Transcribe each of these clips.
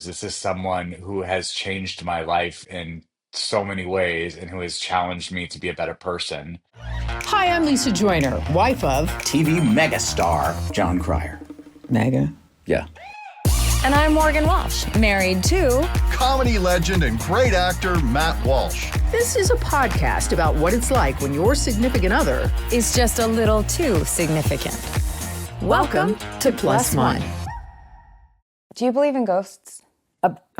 This is someone who has changed my life in so many ways and who has challenged me to be a better person. Hi, I'm Lisa Joyner, wife of TV megastar John Cryer. Mega. Yeah. And I'm Morgan Walsh, married to comedy legend and great actor Matt Walsh. This is a podcast about what it's like when your significant other is just a little too significant. Welcome to Plus One. Do you believe in ghosts?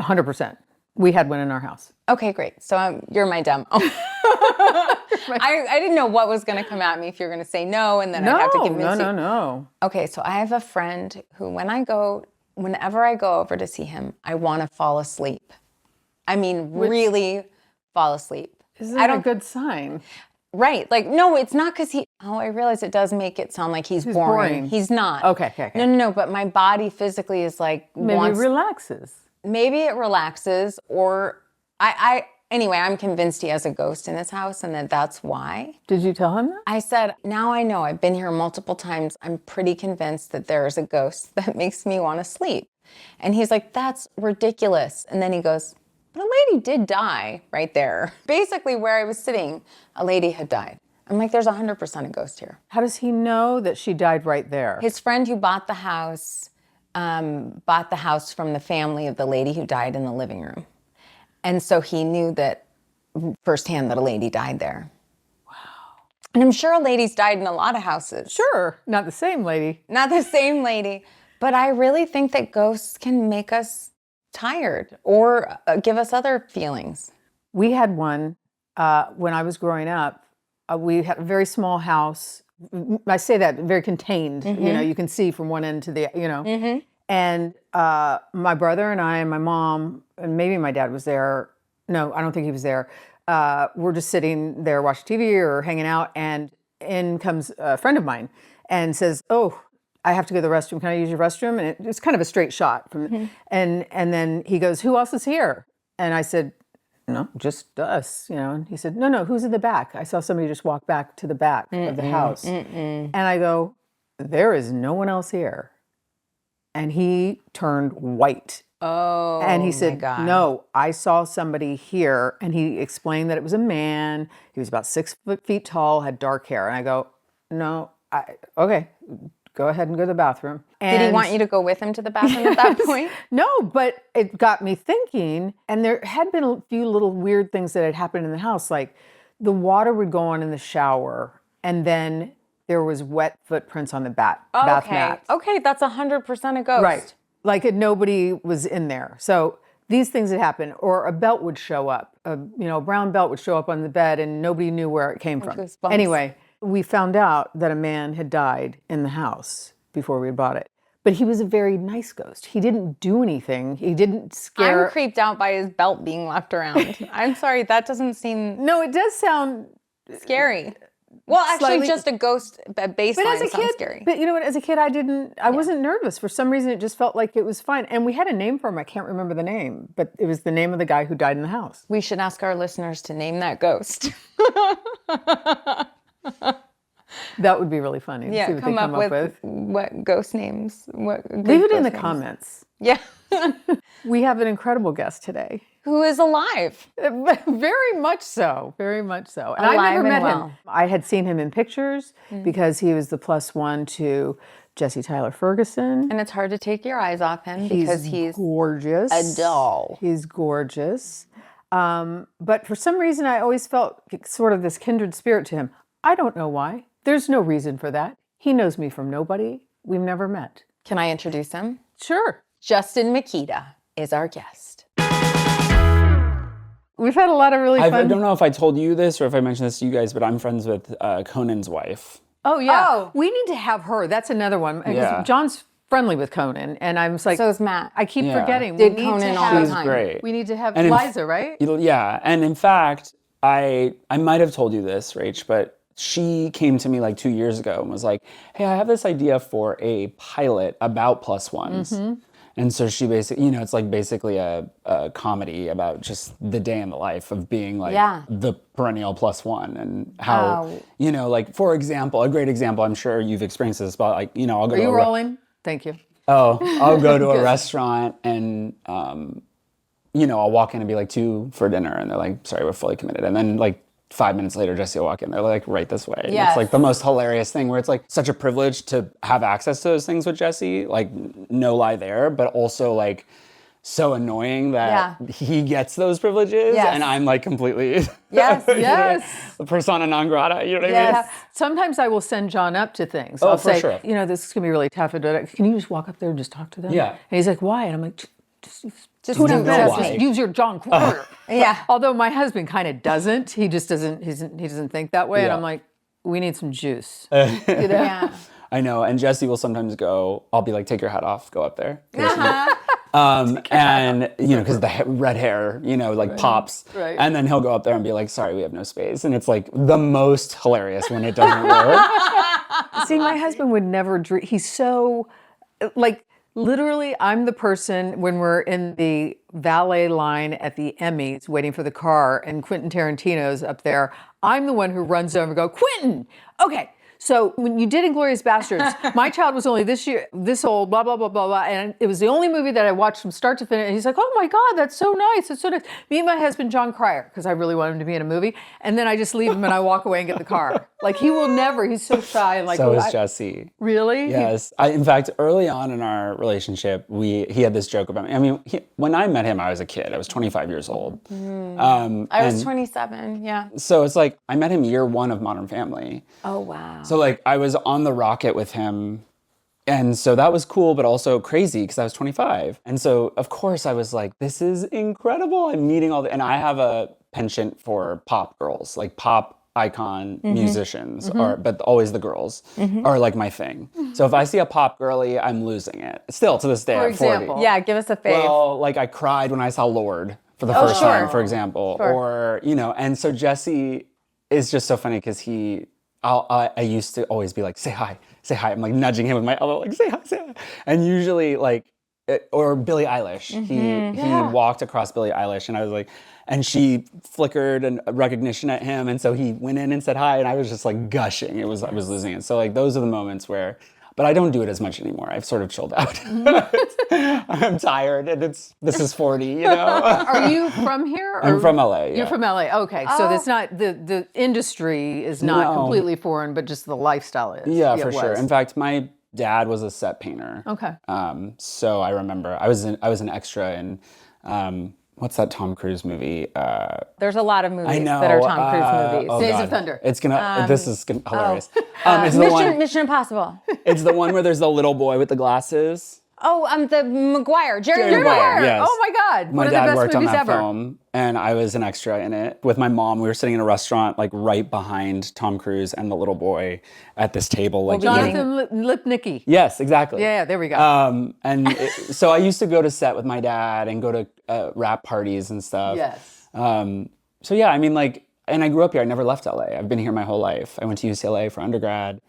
100%. We had one in our house. Okay, great. So you're my demo. I didn't know what was going to come at me if you're going to say no, and then I'd have to convince you. No. Okay, so I have a friend who whenever I go over to see him, I want to fall asleep. I mean, really fall asleep. Isn't that a good sign? Right. Like, no, it's not because I realize it does make it sound like he's boring. He's not. Okay. No. But my body physically is like, maybe it relaxes. Maybe it relaxes, or anyway, I'm convinced he has a ghost in his house and that's why. Did you tell him that? I said, now I know, I've been here multiple times. I'm pretty convinced that there is a ghost that makes me want to sleep. And he's like, that's ridiculous. And then he goes, but a lady did die right there. Basically where I was sitting, a lady had died. I'm like, there's 100% a ghost here. How does he know that she died right there? His friend who bought the house from the family of the lady who died in the living room. And so he knew that firsthand that a lady died there. Wow. And I'm sure a lady's died in a lot of houses. Sure, not the same lady. Not the same lady. But I really think that ghosts can make us tired or give us other feelings. We had one when I was growing up. We had a very small house. I say that very contained. Mm-hmm. You know, you can see from one end to the, Mm-hmm. And my brother and I and my mom, and maybe my dad was there. No, I don't think he was there. We're just sitting there watching TV or hanging out, and in comes a friend of mine and says, "Oh, I have to go to the restroom. Can I use your restroom?" And it's kind of a straight shot from, Mm-hmm. and then he goes, "Who else is here?" And I said, "No, just us." And he said, "No, who's in the back? I saw somebody just walk back to the back of the house." And I go, "There is no one else here." And he turned white. Oh, and he said, my God. "No, I saw somebody here." And he explained that it was a man. He was about 6 feet tall, had dark hair. And I go, "No, okay, go ahead and go to the bathroom." Did he want you to go with him to the bathroom at that point? No, but it got me thinking. And there had been a few little weird things that had happened in the house. Like the water would go on in the shower, and then there was wet footprints on the bath mat. Okay, that's 100% a ghost. Right. Like nobody was in there. So these things had happened. Or a belt would show up. A brown belt would show up on the bed and nobody knew where it came from. Goosebumps. Anyway, we found out that a man had died in the house before we bought it. But he was a very nice ghost. He didn't do anything. He didn't scare. I'm creeped out by his belt being left around. I'm sorry, that doesn't seem No, it does sound scary. Well, actually, slightly- just a ghost baseline But as a sounds kid, scary. But you know what? As a kid, I wasn't nervous. For some reason, it just felt like it was fine. And we had a name for him. I can't remember the name, but it was the name of the guy who died in the house. We should ask our listeners to name that ghost. That would be really funny. Yeah, See what come they up with what ghost names. What good Leave it in ghost the names. comments. Yeah. We have an incredible guest today. Who is alive? Very much so. Very much so. And I Alive never and met well. him. I had seen him in pictures because he was the plus one to Tyler Ferguson. And it's hard to take your eyes off him because he's gorgeous. a doll. He's gorgeous. But for some reason, I always felt sort of this kindred spirit to him. I don't know why. There's no reason for that. He knows me from nobody. We've never met. Can I introduce him? Sure. Justin Mikita is our guest. We've had a lot of really I fun. don't know if I told you this or if I mentioned this to you guys, but I'm friends with Conan's wife. Oh, yeah. Oh. We need to have her. That's another one. 'Cause Yeah. John's friendly with Conan. And I'm just like, So is Matt. I keep Yeah. forgetting. Did we need Conan to all have, the She's time. great. We need to have And in- Liza, right? Yeah, and in fact, I might have told you this, Rach, but she came to me like 2 years ago and was like, "Hey, I have this idea for a pilot about plus ones." And so she basically, it's like basically a comedy about just the day in the life of being like the perennial plus one and how, like, for example, a great example, I'm sure you've experienced this, but like, I'll go Are to you a rolling? Thank you. Oh, I'll go to a restaurant and, I'll walk in and be like, 2 for dinner. And they're like, sorry, we're fully committed. And then like 5 minutes later, Jesse will walk in. They're like, right this way. And Yes. it's like the most hilarious thing where it's like such a privilege to have access to those things with Jesse. Like, no lie there, but also like so annoying that he gets those privileges Yes. and I'm like completely Yes. Yes. persona non grata. You know what I mean? Yes. Sometimes I will send John up to things. Oh, I'll for say, sure. this is going to be really tough. Can you just walk up there and just talk to them? Yeah. And he's like, why? And I'm like, just do do it. this. Why? Just use your John Cryer. Yeah. Although my husband kind of doesn't. He just doesn't. He doesn't think that way. And Yeah. I'm like, we need some juice. Yeah. I know. And Jesse will sometimes go, I'll be like, take your hat off, go up there. And because the red hair, like pops. Right. And then he'll go up there and be like, sorry, we have no space. And it's like the most hilarious when it doesn't work. See, my husband would never dream. He's so, like, literally, I'm the person when we're in the valet line at the Emmys waiting for the car and Quentin Tarantino's up there. I'm the one who runs over and go, Quentin, okay. So when you did Inglourious Bastards, my child was only this old, blah, blah, blah, blah, blah. And it was the only movie that I watched from start to finish. And he's like, oh my God, that's so nice. That's so nice. Me and my husband, John Cryer, because I really want him to be in a movie. And then I just leave him and I walk away and get the car. Like he will never, he's so shy. And like, So is Jesse. Really? Yes. In fact, early on in our relationship, he had this joke about me. I mean, when I met him, I was a kid. I was 25 years old. I was 27. Yeah. So it's like, I met him year 1 of Modern Family. Oh, wow. So like I was on the rocket with him. And so that was cool, but also crazy because I was 25. And so of course I was like, this is incredible. I'm meeting and I have a penchant for pop girls, like pop icon musicians, but always the girls are like my thing. So if I see a pop girly, I'm losing it. Still to this day, For at 40. example. Yeah, give us a fave. Well, like I cried when I saw Lorde for the first sure. time, for example. Sure. Or, and so Jesse is just so funny because I used to always be like, say hi. I'm like nudging him with my elbow, like, say hi. And usually or Billie Eilish. He walked across Billie Eilish and I was like, and she flickered a recognition at him. And so he went in and said hi and I was just like gushing. I was losing it. So like those are the moments where, but I don't do it as much anymore. I've sort of chilled out. I'm tired and this is 40, Are you from here? I'm from LA. You're yeah. from LA. Okay. So it's not, the industry is not No. completely foreign, but just the lifestyle is. Yeah, It for sure. was. In fact, my dad was a set painter. Okay. So I remember I was an extra in what's that Tom Cruise movie? There's a lot of movies I know. that are Tom Cruise movies. Oh Days God. of Thunder. It's gonna. This is hilarious. It's the one. Mission Impossible. It's the one where there's the little boy with the glasses. Oh, the Maguire. Jerry Maguire, Maguire. yes. Oh my God. My One of dad the best worked on movies that ever. film, and I was an extra in it with my mom. We were sitting in a restaurant, like right behind Tom Cruise and the little boy at this table, like eating. Jonathan Lipnicki. Yes, exactly. Yeah, there we go. So I used to go to set with my dad and go to rap parties and stuff. Yes. So yeah, I mean, and I grew up here. I never left LA. I've been here my whole life. I went to UCLA for undergrad.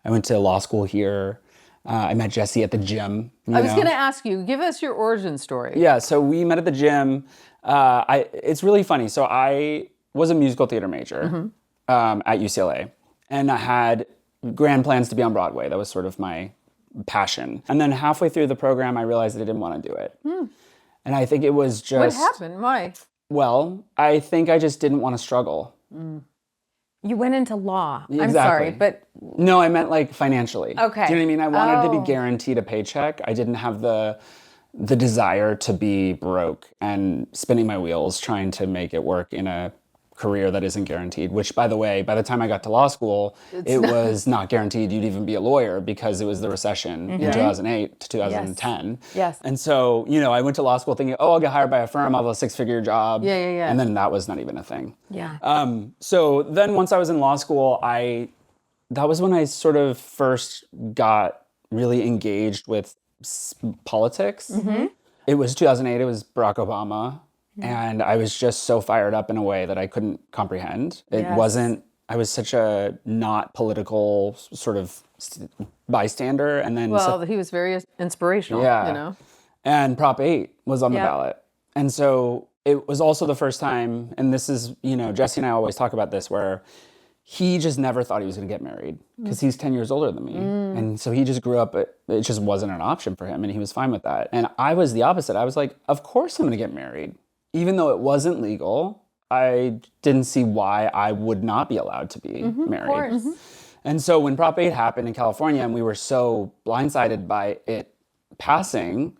I went to law school here. I met Jesse at the gym. I was going to ask you, give us your origin story. Yeah, so we met at the gym. It's really funny. So I was a musical theater major at UCLA, and I had grand plans to be on Broadway. That was sort of my passion. And then halfway through the program, I realized I didn't want to do it. And I think it was just... What happened? Why? Well, I think I just didn't want to struggle. You went into law. I'm Exactly. sorry, but No, I meant like financially. Okay. Do you know what I mean? I wanted to Oh. be guaranteed a paycheck. I didn't have the desire to be broke and spinning my wheels trying to make it work in a career that isn't guaranteed, which by the way, by the time I got to law school, it was not guaranteed you'd even be a lawyer because it was the recession in 2008 to 2010. Yes. And so, I went to law school thinking, oh, I'll get hired by a firm, I'll have a 6-figure job. Yeah. And then that was not even a thing. yeah. So then once I was in law school, that was when I sort of first got really engaged with politics. It was 2008, it was Barack Obama. And I was just so fired up in a way that I couldn't comprehend. It wasn't, I was such a not political sort of bystander. And then, Well, he was very inspirational, Yeah. and Prop 8 was on the Yep. ballot. And so it was also the first time, and this is, Jesse and I always talk about this, where he just never thought he was going to get married because he's 10 years older than me. And so he just grew up, it just wasn't an option for him, and he was fine with that. And I was the opposite. I was like, of course I'm going to get married. Even though it wasn't legal, I didn't see why I would not be allowed to be married. And so when Prop 8 happened in California and we were so blindsided by it passing,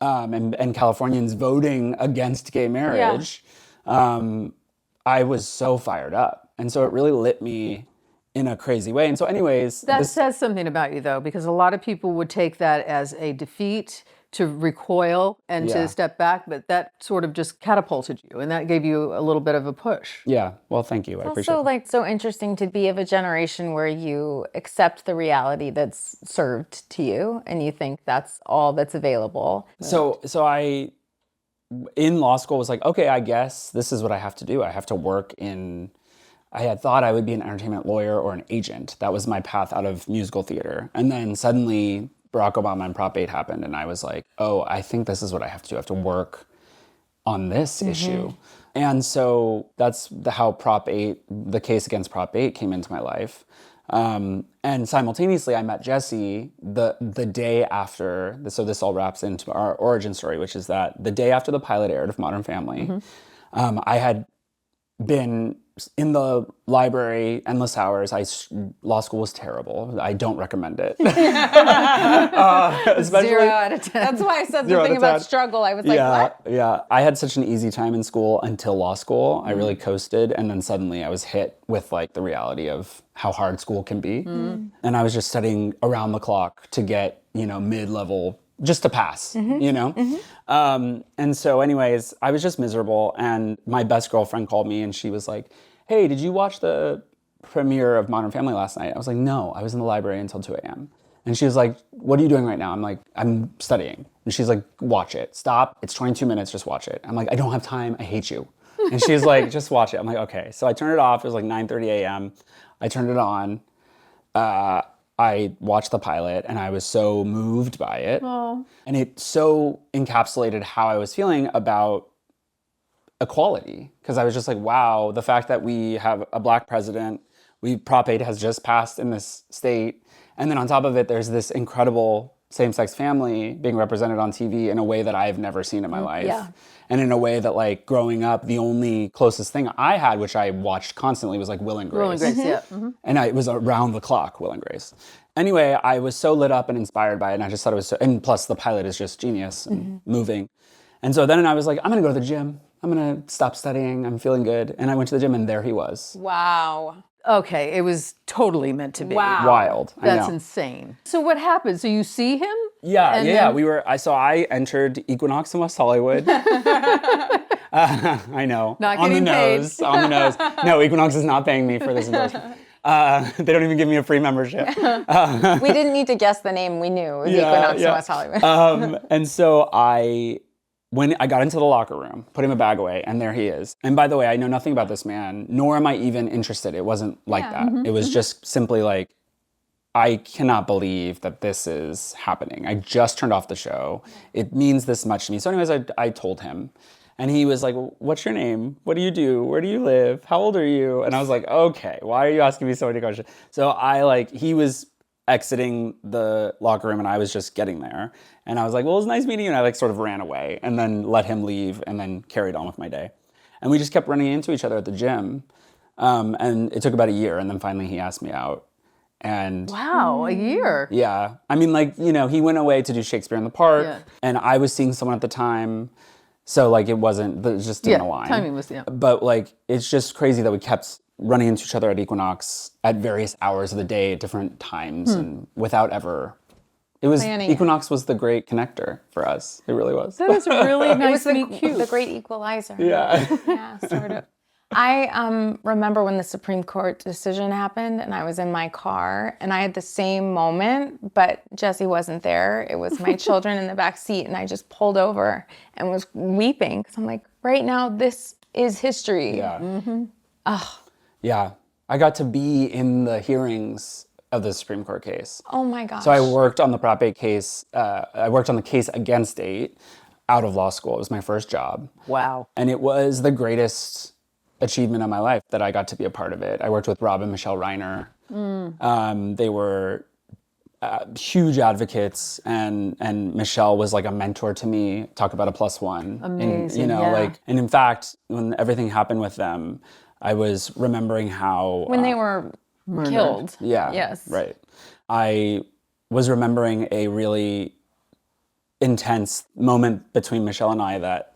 and Californians voting against gay marriage, I was so fired up. And so it really lit me in a crazy way. And so anyways... That says something about you, though, because a lot of people would take that as a defeat, to recoil and to step back, but that sort of just catapulted you, and that gave you a little bit of a push. Yeah, well, thank you. I appreciate it. Also, like, so interesting to be of a generation where you accept the reality that's served to you, and you think that's all that's available. So I, in law school, was like, okay, I guess this is what I have to do. I have to work in... I had thought I would be an entertainment lawyer or an agent. That was my path out of musical theater. And then suddenly Barack Obama and Prop 8 happened, and I was like, oh, I think this is what I have to do. I have to work on this issue. And so that's how Prop 8, the case against Prop 8 came into my life. And simultaneously, I met Jesse the day after, so this all wraps into our origin story, which is that the day after the pilot aired of Modern Family, I had been in the library endless hours. Law school was terrible. I don't recommend it. Especially, 0 out of 10. That's why I said the thing about struggle. I was like, what? Yeah. I had such an easy time in school until law school. I really coasted, and then suddenly I was hit with like the reality of how hard school can be. And I was just studying around the clock to get, mid-level, just to pass, And so anyways, I was just miserable, and my best girlfriend called me and she was like, hey, did you watch the premiere of Modern Family last night? I was like, no, I was in the library until 2 a.m. And she was like, what are you doing right now? I'm like, I'm studying. And she's like, watch it. Stop. It's 22 minutes. Just watch it. I'm like, I don't have time. I hate you. And she's like, just watch it. I'm like, okay. So I turned it off. It was like 9:30 a.m. I turned it on. I watched the pilot, and I was so moved by it. Oh. And it so encapsulated how I was feeling about equality. Because I was just like, wow, the fact that we have a black president, Prop 8 has just passed in this state. And then on top of it, there's this incredible same-sex family being represented on TV in a way that I've never seen in my life. Yeah. And in a way that, like, growing up, the only closest thing I had, which I watched constantly, was like Will and Grace. Will and Grace, yeah. And it was around the clock, Will and Grace. Anyway, I was so lit up and inspired by it, and I just thought it was so, and plus the pilot is just genius and moving. And so then I was like, I'm gonna go to the gym. I'm gonna stop studying. I'm feeling good. And I went to the gym, and there he was. Wow. Okay, it was totally meant to be. Wow. Wild. I That's know. insane. So what happened? So you see him? Yeah, And yeah. then- I entered Equinox in West Hollywood. I know. Not on the getting paid. nose. On the nose. No, Equinox is not paying me for this endorsement. They don't even give me a free membership. We didn't need to guess the name. We knew it was Equinox in West Hollywood. And so when I got into the locker room, putting my bag away, and there he is. And by the way, I know nothing about this man, nor am I even interested. It wasn't like that. It was just simply like, I cannot believe that this is happening. I just turned off the show. It means this much to me. So anyways, I told him. And he was like, what's your name? What do you do? Where do you live? How old are you? And I was like, okay, why are you asking me so many questions? So he was exiting the locker room, and I was just getting there. And I was like, well, it was nice meeting you. And I like sort of ran away and then let him leave and then carried on with my day. And we just kept running into each other at the gym. And it took about a year. And then finally he asked me out. And Wow, a year. yeah, I mean, like, he went away to do Shakespeare in the Park, Yeah. and I was seeing someone at the time. So like it just didn't align. Timing was, yeah. But like, it's just crazy that we kept running into each other at Equinox at various hours of the day at different times and without ever. Planning it. Equinox was the great connector for us. It really was. That is really It nice was to meet you. the great equalizer. Yeah. Yeah, sort of. I remember when the Supreme Court decision happened, and I was in my car, and I had the same moment, but Jesse wasn't there. It was my children in the back seat, and I just pulled over and was weeping because I'm like, right now, this is history. Yeah. Yeah. I got to be in the hearings of the Supreme Court case. Oh my gosh. So I worked on the Prop 8 case. I worked on the case against 8 out of law school. It was my first job. Wow. And it was the greatest achievement of my life that I got to be a part of it. I worked with Rob and Michelle Reiner. They were huge advocates, and Michelle was like a mentor to me. Talk about a plus one. Amazing, And, like, and in fact, when everything happened with them, I was remembering how When they were killed. yeah, Yes. right. I was remembering a really intense moment between Michelle and I that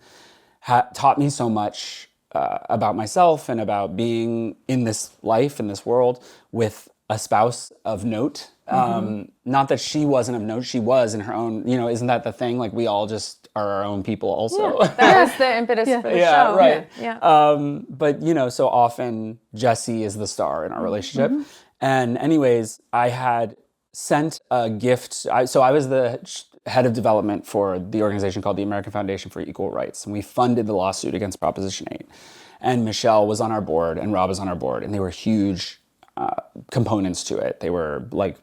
taught me so much about myself and about being in this life, in this world, with a spouse of note. Not that she wasn't of note, she was in her own, isn't that the thing? Like, we all just are our own people also. That was the impetus for the Yeah, show. right. Yeah. But so often Jesse is the star in our relationship. And anyways, I had sent a gift. So I was the head of development for the organization called the American Foundation for Equal Rights. And we funded the lawsuit against Proposition 8. And Michelle was on our board and Rob was on our board. And they were huge components to it. They were like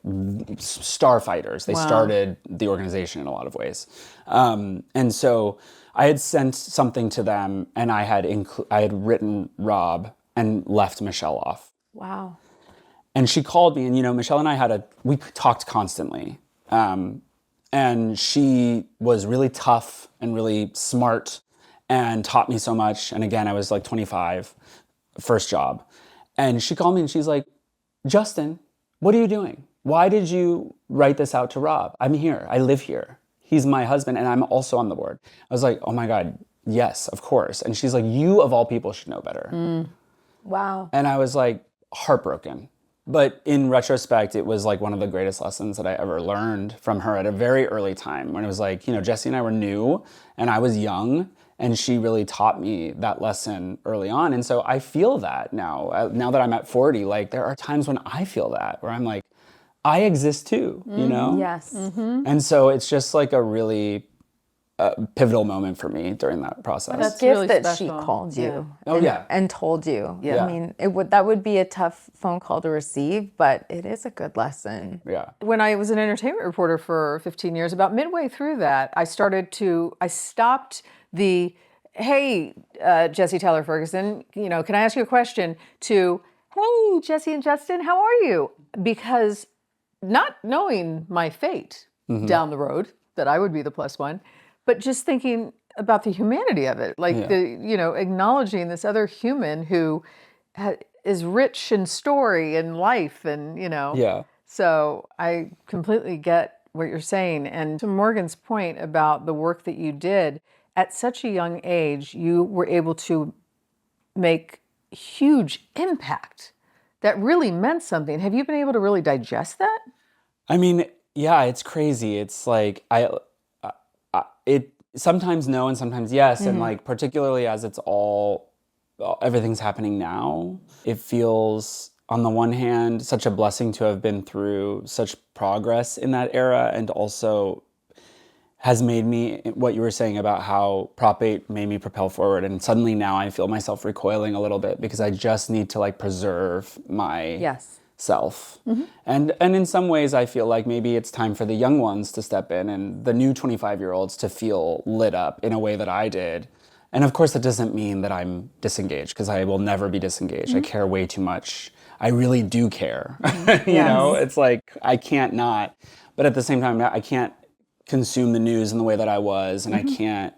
star fighters. They started the organization in a lot of ways. And so I had sent something to them, and I had written Rob and left Michelle off. Wow. And she called me, and Michelle and I we talked constantly. And she was really tough and really smart and taught me so much. And again, I was like 25, first job. And she called me and she's like, Justin, what are you doing? Why did you write this out to Rob? I'm here. I live here. He's my husband, and I'm also on the board. I was like, oh my God, yes, of course. And she's like, you of all people should know better. Wow. And I was like heartbroken. But in retrospect, it was like one of the greatest lessons that I ever learned from her at a very early time, when it was like, Jesse and I were new and I was young, and she really taught me that lesson early on. And so I feel that now. Now that I'm at 40, like, there are times when I feel that, where I'm like, I exist too, Yes. And so it's just like a really pivotal moment for me during that process. That's Gift really that special. she called you. Oh, yeah. And told you. Yeah. I mean, that would be a tough phone call to receive, but it is a good lesson. Yeah. When I was an entertainment reporter for 15 years, about midway through that, I stopped the, hey, Jesse Tyler Ferguson, can I ask you a question, to, hey, Jesse and Justin, how are you? Because not knowing my fate down the road, that I would be the plus one, but just thinking about the humanity of it, like acknowledging this other human who is rich in story and life, and Yeah. So I completely get what you're saying. And to Morgan's point about the work that you did at such a young age, you were able to make huge impact that really meant something. Have you been able to really digest that? I mean, yeah, it's crazy. It's like it sometimes no and sometimes yes, and like particularly as it's everything's happening now, it feels on the one hand such a blessing to have been through such progress in that era, and also has made me, what you were saying about how Prop 8 made me propel forward, and suddenly now I feel myself recoiling a little bit because I just need to like preserve my self. And in some ways I feel like maybe it's time for the young ones to step in and the new 25-year-olds to feel lit up in a way that I did. And of course that doesn't mean that I'm disengaged, because I will never be disengaged. I care way too much. I really do care. You know, it's like I can't not. But at the same time, I can't consume the news in the way that I was, and I can't,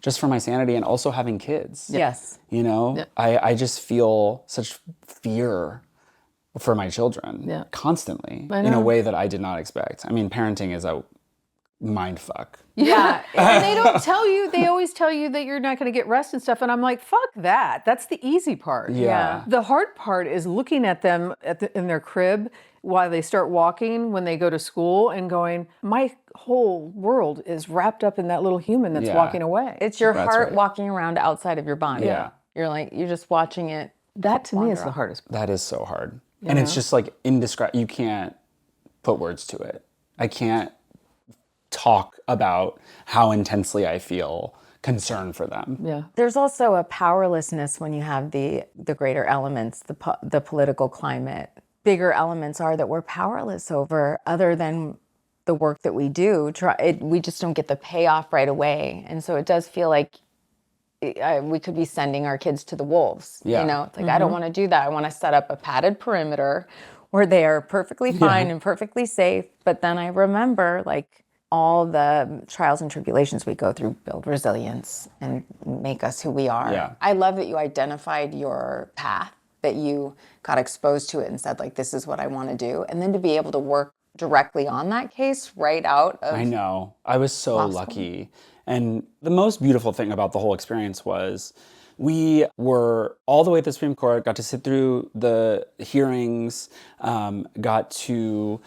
just for my sanity and also having kids. Yes. You know, I just feel such fear for my children constantly in a way that I did not expect. I mean, parenting is a mind fuck. Yeah. And they don't tell you, they always tell you that you're not going to get rest and stuff. And I'm like, fuck that. That's the easy part. Yeah. The hard part is looking at them in their crib while they start walking, when they go to school, and going, my whole world is wrapped up in that little human that's walking away. It's your That's heart right. walking around outside of your body. Yeah. You're just watching it. That to me is the hardest part. That is so hard. And it's just like indescribable. You can't put words to it. I can't talk about how intensely I feel concern for them. Yeah. There's also a powerlessness when you have the greater elements, the political climate. Bigger elements are that we're powerless over, other than the work that we do. We just don't get the payoff right away. And so it does feel like we could be sending our kids to the wolves. Yeah. You know, it's like, I don't want to do that. I want to set up a padded perimeter where they are perfectly fine and perfectly safe. But then I remember like all the trials and tribulations we go through build resilience and make us who we are. Yeah. I love that you identified your path, that you got exposed to it and said like, this is what I want to do. And then to be able to work directly on that case right out of I know. I was so lucky. And the most beautiful thing about the whole experience was we were all the way at the Supreme Court, got to sit through the hearings, got to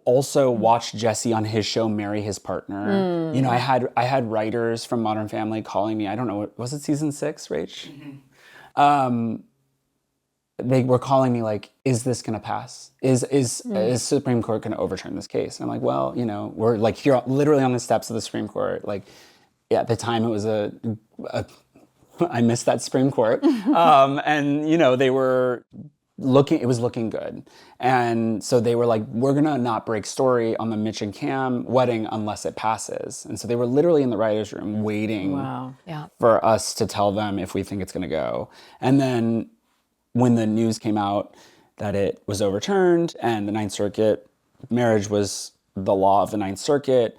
also watch Jesse on his show marry his partner. You know, I had writers from Modern Family calling me. I don't know, was it season 6, Rach? They were calling me like, is this going to pass? Is Supreme Court going to overturn this case? And I'm like, well, you know, we're like here literally on the steps of the Supreme Court. Like, yeah, at the time it was I missed that Supreme Court. And, you know, they were it was looking good. And so they were like, we're going to not break story on the Mitch and Cam wedding unless it passes. And so they were literally in the writer's room waiting for us to tell them if we think it's going to go. And then when the news came out that it was overturned and the Ninth Circuit, marriage was the law of the Ninth Circuit,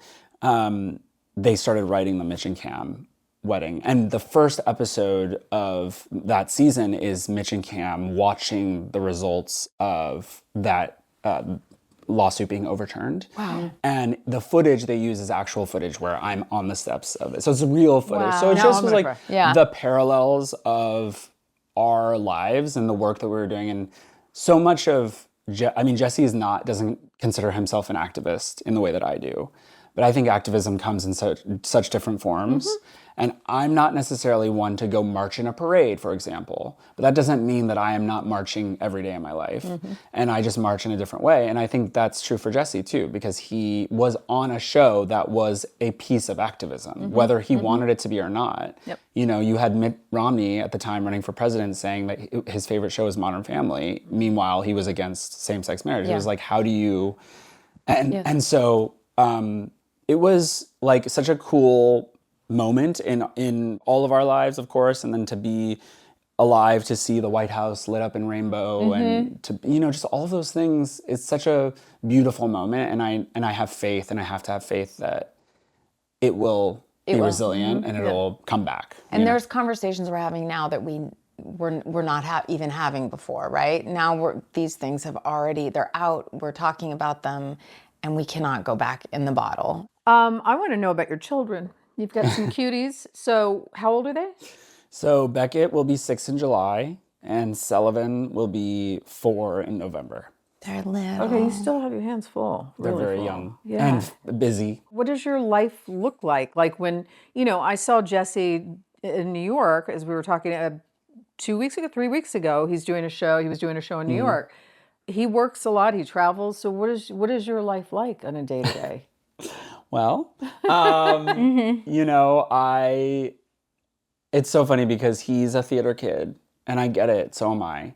they started writing the Mitch and Cam wedding. And the first episode of that season is Mitch and Cam watching the results of that lawsuit being overturned. Wow. And the footage they use is actual footage where I'm on the steps of it. So it's real footage. Wow. So it Now just I'm was gonna like cry. the parallels of our lives and the work that we were doing. And so much of, Jesse doesn't consider himself an activist in the way that I do. But I think activism comes in such different forms. And I'm not necessarily one to go march in a parade, for example. But that doesn't mean that I am not marching every day of my life. And I just march in a different way. And I think that's true for Jesse too, because he was on a show that was a piece of activism, whether he wanted it to be or not. You know, you had Mitt Romney at the time running for president saying that his favorite show is Modern Family. Meanwhile, he was against same-sex marriage. It was like, how do you... And so it was like such a cool moment in all of our lives, of course, and then to be alive to see the White House lit up in rainbow and to, you know, just all of those things. It's such a beautiful moment, and I have faith, and I have to have faith that it will be resilient and it'll come back. And there's conversations we're having now that we're not even having before, right? Now these things they're out, we're talking about them, and we cannot go back in the bottle. I want to know about your children. You've got some cuties. So how old are they? So Beckett will be 6 in July, and Sullivan will be 4 in November. They're little. Okay, you still have your hands full. They're Really very full. young and busy. What does your life look like? Like when, you know, I saw Jesse in New York, as we were talking 3 weeks ago, he was doing a show in New York. He works a lot, he travels. So what is your life like on a day-to-day? Well, you know, it's so funny because he's a theater kid and I get it. So am I.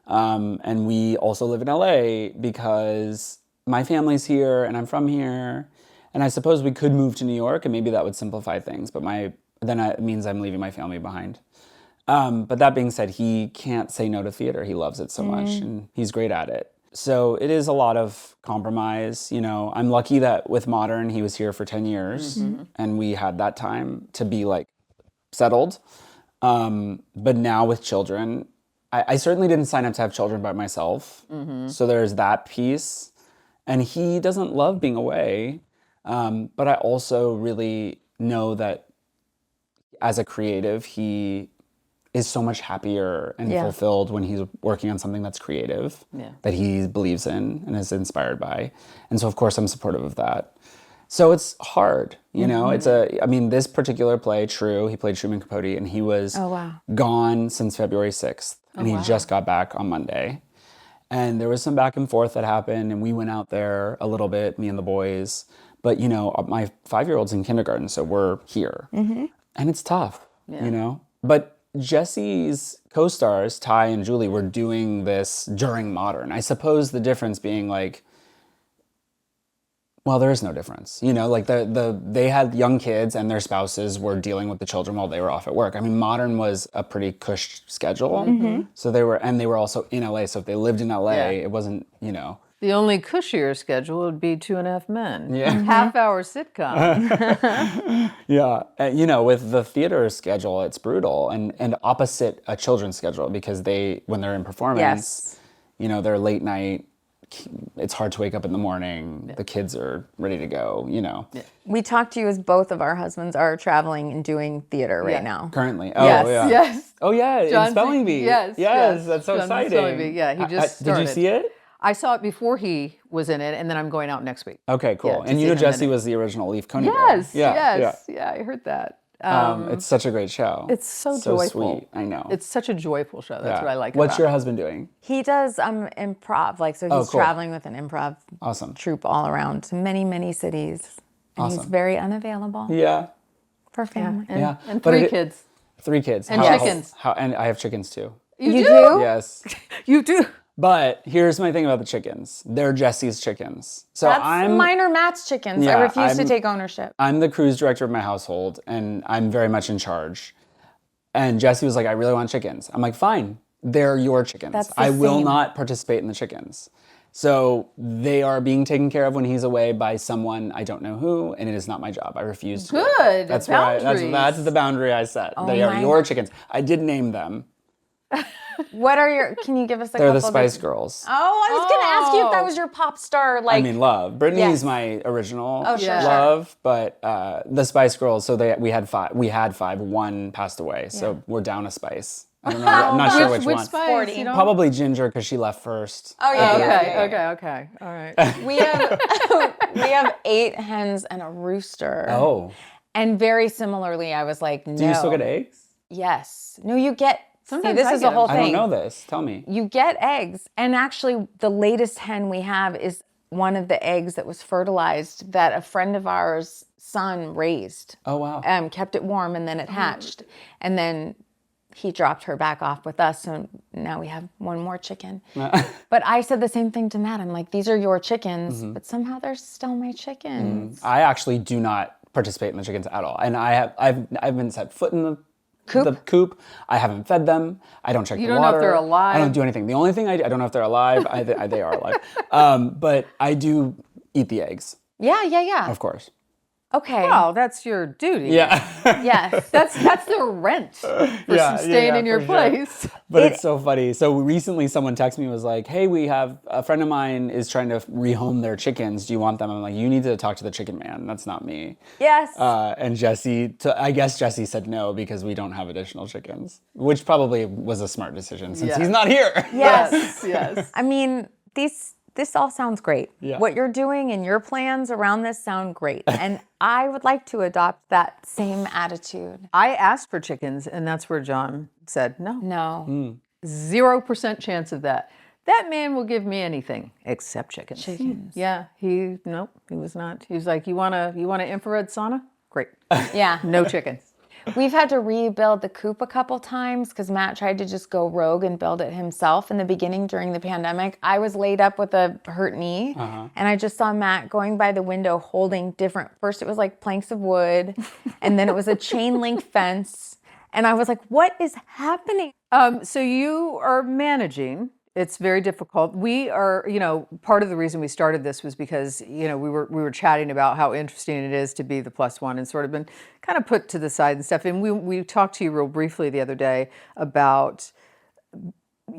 And we also live in LA because my family's here and I'm from here. And I suppose we could move to New York and maybe that would simplify things, but then it means I'm leaving my family behind. But that being said, he can't say no to theater. He loves it so much and he's great at it. So it is a lot of compromise. You know, I'm lucky that with Modern, he was here for 10 years and we had that time to be like settled. But now with children, I certainly didn't sign up to have children by myself. So there's that piece. And he doesn't love being away. But I also really know that as a creative, he is so much happier and fulfilled when he's working on something that's creative, that he believes in and is inspired by. And so, of course, I'm supportive of that. So it's hard, you know, this particular play, True, he played Truman Capote, and he was gone since February 6th. And he just got back on Monday. And there was some back and forth that happened, and we went out there a little bit, me and the boys. But, you know, my 5-year-old's in kindergarten, so we're here. And it's tough, you know. But Jesse's co-stars, Ty and Julie, were doing this during Modern. I suppose the difference being like, Well, there is no difference. You know, like they had young kids and their spouses were dealing with the children while they were off at work. I mean, Modern was a pretty cush schedule. So they were also in LA. So if they lived in LA, it wasn't, you know. The only cushier schedule would be 2.5 Men. Yeah. Half-hour sitcom. Yeah. You know, with the theater schedule, it's brutal and opposite a children's schedule because when they're in performance, you know, they're late night. It's hard to wake up in the morning. The kids are ready to go, you know. We talked to you as both of our husbands are traveling and doing theater right now. Currently. Oh, Yes. yeah. Yes. Oh, yeah. John's in Spelling Bee. Yes. That's so John's in exciting. Spelling Bee. Yeah, he just started. Did you see it? I saw it before he was in it, and then I'm going out next week. Okay, cool. Yeah, to and you see know him Jesse in it. was the original Leaf Coney girl. Yes, Yeah, yes. Yeah, I heard that. It's such a great show. It's so joyful. Sweet. I know. It's such a joyful show. That's what I like What's about your it. husband doing? He does improv, like so he's cool. traveling with an improv Awesome. troupe all around many, many cities. And he's very unavailable Yeah. for family. Yeah. And But 3 it- kids. 3 kids. And chickens. And I have chickens too. You You do? do? Yes. You do? But here's my thing about the chickens. They're Jesse's chickens. So That's I'm mine are Matt's chickens. I Yeah, refuse to I'm- take ownership. I'm the cruise director of my household, and I'm very much in charge. And Jesse was like, I really want chickens. I'm like, fine, they're your chickens. That's the I will same. not participate in the chickens. So they are being taken care of when he's away by someone I don't know who, and it is not my job. I refuse to. do it. Good. That's Boundaries. that's the boundary I set. They are my- your chickens. I did name them. What are your? Can you give us a They're couple? the Spice Girls. Oh, I was gonna ask you if that was your pop star. Like, I mean, love. Brittany's Yes. my original Oh, sure, love, but the Spice Girls. So we had 5. We had 5. One passed away, so we're down a Spice. I don't know. I'm not sure which Which one. spice? 40. You don't- Probably Ginger because she left first. oh yeah, Okay. All right. We have we have 8 hens and a rooster. Oh, And very similarly, I was like, no. do you still get eggs? Yes. No, you get. Sometimes See, this I is get a whole them. I thing. don't know this. Tell me. You get eggs, and actually, the latest hen we have is one of the eggs that was fertilized that a friend of ours' son raised. Oh wow. Kept it warm, and then it hatched, and then he dropped her back off with us, so now we have one more chicken. But I said the same thing to Matt. I'm like, these are your chickens, but somehow they're still my chickens. I actually do not participate in the chickens at all, and I've been set foot in the coop. I haven't fed them. I don't check the don't know if water. they're alive. I don't do anything. The only thing I don't know if they're alive. They are alive. But I do eat the eggs, Yeah. of course. Okay. Well, that's your duty. Yeah. Yes. That's the rent for staying in your for sure. place. But it's so funny. So recently someone texted me and was like, hey, we have a friend of mine is trying to rehome their chickens. Do you want them? I'm like, you need to talk to the chicken man. That's not me. Yes. And I guess Jesse said no because we don't have additional chickens, which probably was a smart decision since he's not here. Yes. Yes. I mean, this all sounds great. Yeah. What you're doing and your plans around this sound great. And I would like to adopt that same attitude. I asked for chickens, and that's where John said no. No. 0% chance of that. That man will give me anything except chickens. Chickens. Yeah, he was not. He was like, you want an infrared sauna? Great. Yeah. No chickens. We've had to rebuild the coop a couple times because Matt tried to just go rogue and build it himself in the beginning during the pandemic. I was laid up with a hurt knee, and I just saw Matt going by the window holding different. First, it was like planks of wood, and then it was a chain link fence. And I was like, what is happening? So you are managing. It's very difficult. We are, part of the reason we started this was because, we were chatting about how interesting it is to be the plus one and sort of been kind of put to the side and stuff. And we talked to you real briefly the other day about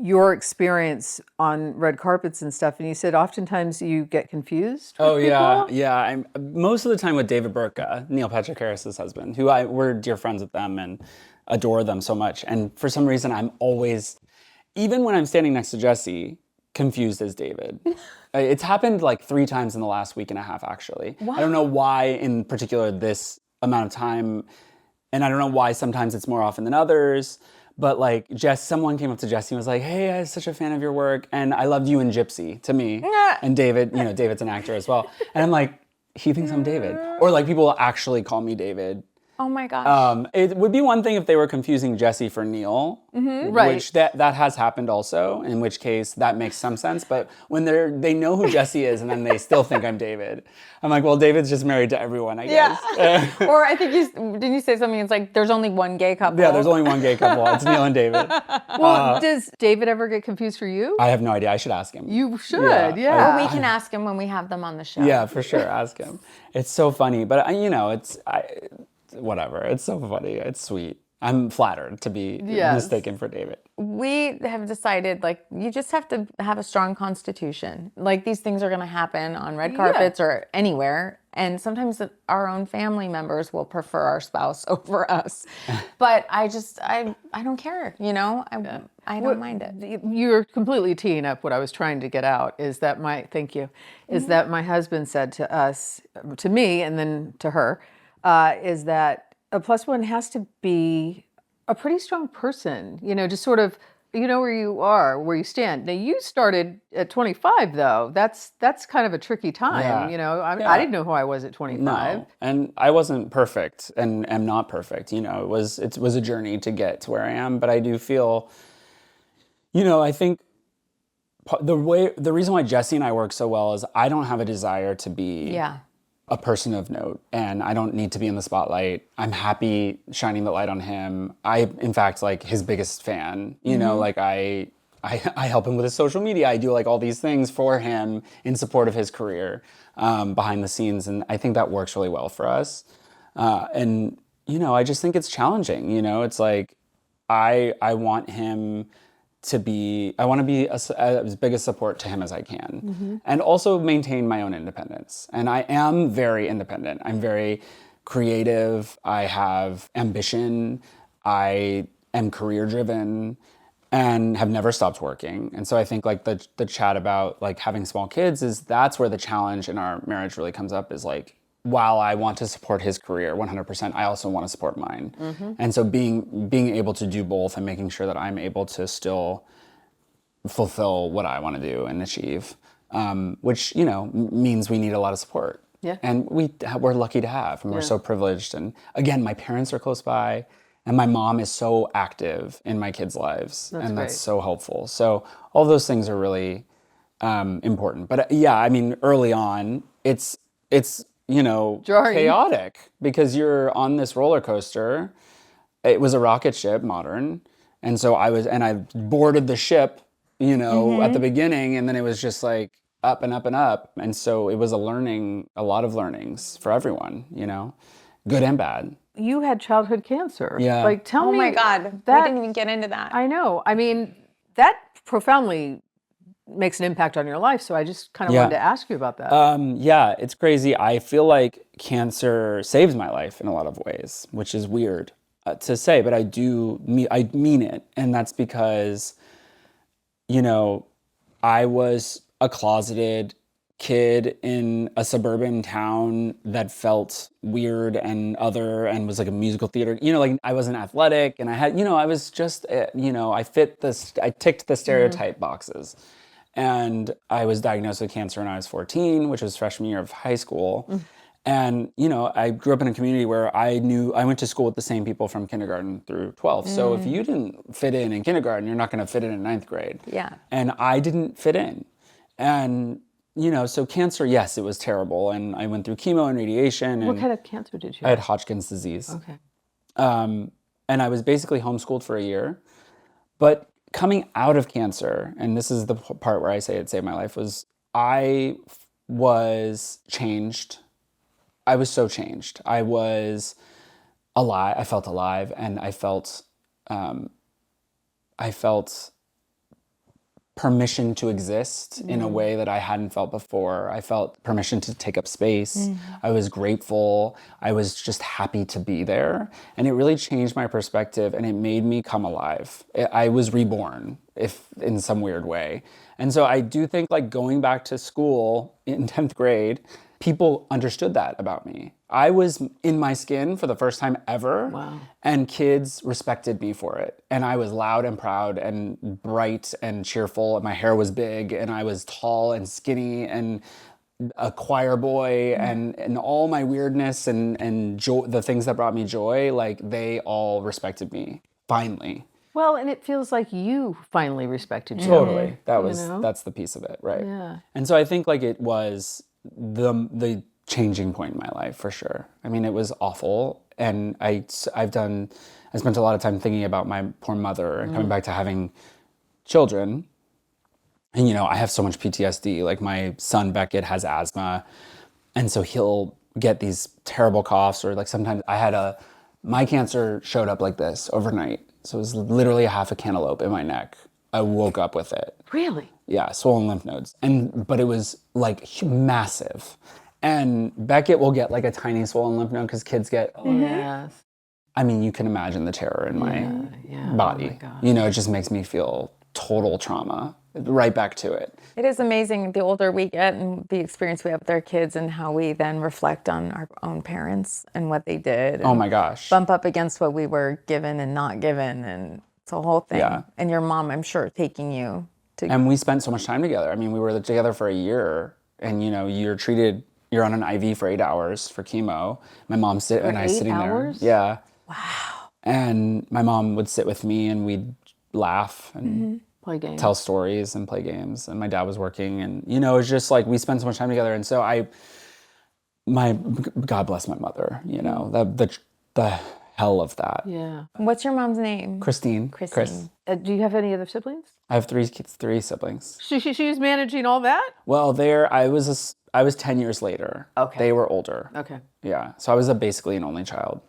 your experience on red carpets and stuff. And you said oftentimes you get confused. Oh with yeah, people. yeah. I'm most of the time with David Burtka, Neil Patrick Harris's husband, who we're dear friends with them and adore them so much. And for some reason, I'm always, even when I'm standing next to Jesse, confused as David. It's happened like 3 times in the last week and a half, actually. Wow. I don't know why in particular this amount of time, and I don't know why sometimes it's more often than others. But like someone came up to Jesse and was like, hey, I was such a fan of your work, and I loved you in Gypsy, to me. And David, David's an actor as well. And I'm like, he thinks I'm David. Or like people will actually call me David. Oh my gosh. It would be one thing if they were confusing Jesse for Neil, Right. which that has happened also, in which case that makes some sense. But when they know who Jesse is and then they still think I'm David, I'm like, well, David's just married to everyone, I guess. Or I think didn't you say something? It's like there's only one gay couple. Yeah, there's only one gay couple. It's Neil and David. Well, does David ever get confused for you? I have no idea. I should ask him. You should, Yeah, yeah. Well, we can ask him when we have them on the show. Yeah, for sure. Ask him. It's so funny, but whatever. It's so funny. It's sweet. I'm flattered to be mistaken for David. We have decided, like, you just have to have a strong constitution. Like, these things are going to happen on red carpets or anywhere. And sometimes our own family members will prefer our spouse over us. But I don't care, you know? I don't mind it. You're completely teeing up what I was trying to get out is that that my husband said to me, and then to her, is that a plus one has to be a pretty strong person, you know, just sort of, you know, where you stand. Now you started at 25 though. That's kind of a tricky time, you know. I didn't know who I was at 25. No, and I wasn't perfect and am not perfect. You know, it was a journey to get to where I am, but I do feel, you know, I think the reason why Jesse and I work so well is I don't have a desire to be a person of note, and I don't need to be in the spotlight. I'm happy shining the light on him. In fact, like his biggest fan, you know, like I help him with his social media. I do like all these things for him in support of his career behind the scenes. And I think that works really well for us. And, you know, I just think it's challenging, you know, it's like, I want him to be, I want to be as big a support to him as I can, and also maintain my own independence. And I am very independent. I'm very creative. I have ambition. I am career driven and have never stopped working. And so I think like the chat about like having small kids that's where the challenge in our marriage really comes up, is like, while I want to support his career 100%, I also want to support mine. And so being able to do both and making sure that I'm able to still fulfill what I want to do and achieve, which, you know, means we need a lot of support. Yeah. And we're lucky to have, and we're so privileged. And again, my parents are close by, and my mom is so active in my kids' lives, and that's so helpful. So all those things are really important. But yeah, I mean, early on, it's you know, chaotic, because you're on this roller coaster. It was a rocket ship, modern. And so I boarded the ship, you know, at the beginning, and then it was just like up and up and up. And so it was a lot of learnings for everyone, you know, good and bad. You had childhood cancer. Yeah. Like, tell me. Oh my God. We didn't even get into that. I know. I mean, that profoundly makes an impact on your life. So I just kind of wanted to ask you about that. Yeah, it's crazy. I feel like cancer saves my life in a lot of ways, which is weird to say, but I mean it. And that's because, you know, I was a closeted kid in a suburban town that felt weird and other, and was like a musical theater, you know, like I wasn't athletic, and I had, you know, I was just, you know, I ticked the stereotype boxes. And I was diagnosed with cancer when I was 14, which was freshman year of high school. And, you know, I grew up in a community where I went to school with the same people from kindergarten through 12th. So if you didn't fit in kindergarten, you're not going to fit in ninth grade. Yeah. And I didn't fit in. And, you know, so cancer, yes, it was terrible. And I went through chemo and radiation. And what kind of cancer did you have? I had Hodgkin's disease. Okay. And I was basically homeschooled for a year. But coming out of cancer, and this is the part where I say it saved my life, was I was changed. I was so changed. I was alive. I felt alive, and I felt permission to exist in a way that I hadn't felt before. I felt permission to take up space. I was grateful. I was just happy to be there. And it really changed my perspective, and it made me come alive. I was reborn, if in some weird way. And so I do think like going back to school in 10th grade, people understood that about me. I was in my skin for the first time ever. Wow. And kids respected me for it. And I was loud and proud and bright and cheerful. And my hair was big, and I was tall and skinny. And a choir boy and all my weirdness and joy, the things that brought me joy, like they all respected me finally. Well, and it feels like you finally respected you. Totally. know? That's the piece of it, right? Yeah. And so I think like it was the changing point in my life for sure. I mean, it was awful, and I spent a lot of time thinking about my poor mother and coming back to having children. And I have so much PTSD. Like my son Beckett has asthma, and so he'll get these terrible coughs, or like sometimes my cancer showed up like this overnight. So it was literally a half a cantaloupe in my neck. I woke up with it. Really? Yeah, swollen lymph nodes. But it was like massive. And Beckett will get like a tiny swollen lymph node because kids get, Yes. I mean, you can imagine the terror in my body. Oh my gosh. It just makes me feel total trauma. Right back to it. It is amazing the older we get and the experience we have with our kids and how we then reflect on our own parents and what they did. Oh my gosh. Bump up against what we were given and not given, and it's a whole thing. Yeah. And your mom, I'm sure, taking you to... And we spent so much time together. I mean, we were together for a year, and you're on an IV for 8 hours for chemo. My mom and I sitting hours? there. Yeah. Wow. And my mom would sit with me and we'd laugh and Play games. tell stories and play games. And my dad was working, and it was just like we spent so much time together. And so God bless my mother, the hell of that. Yeah. What's your mom's name? Christine. Christine. Chris. Do you have any other siblings? I have three siblings. She's managing all that? Well, I was 10 years later. Okay. They were older. Okay. Yeah. So I was basically an only child.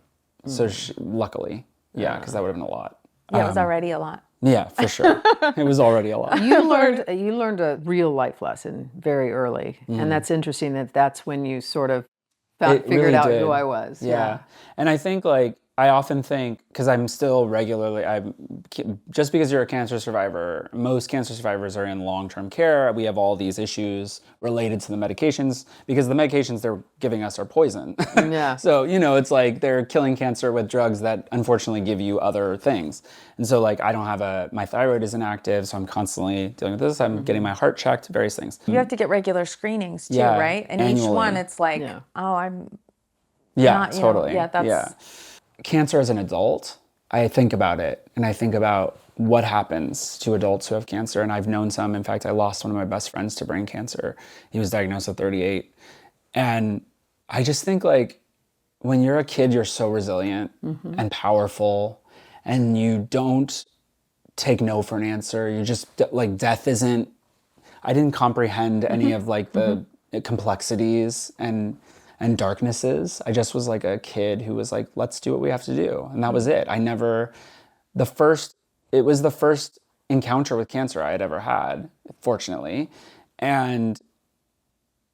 So luckily, because that would have been a lot. Yeah, it was already a lot. Yeah, for sure. It was already a lot. You learned a real life lesson very early, and that's interesting that's when you sort of figured really out did. who I was. Yeah. And I think I often think, because I'm still just because you're a cancer survivor, most cancer survivors are in long-term care. We have all these issues related to the medications, because the medications they're giving us are poison. Yeah. So, it's like they're killing cancer with drugs that unfortunately give you other things. And so I don't have my thyroid isn't active, so I'm constantly dealing with this. I'm getting my heart checked, various things. You have to get regular screenings too, Yeah, right? And annually. each one, it's like, Yeah. I'm Yeah, not, totally. that's... Yeah. Cancer as an adult, I think about it, and I think about what happens to adults who have cancer. And I've known some. In fact, I lost one of my best friends to brain cancer. He was diagnosed at 38. And I just think when you're a kid, you're so resilient and powerful, and you don't take no for an answer. You just death isn't, I didn't comprehend any of the complexities and darknesses. I just was a kid who was let's do what we have to do. And that was it. It was the first encounter with cancer I had ever had, fortunately. And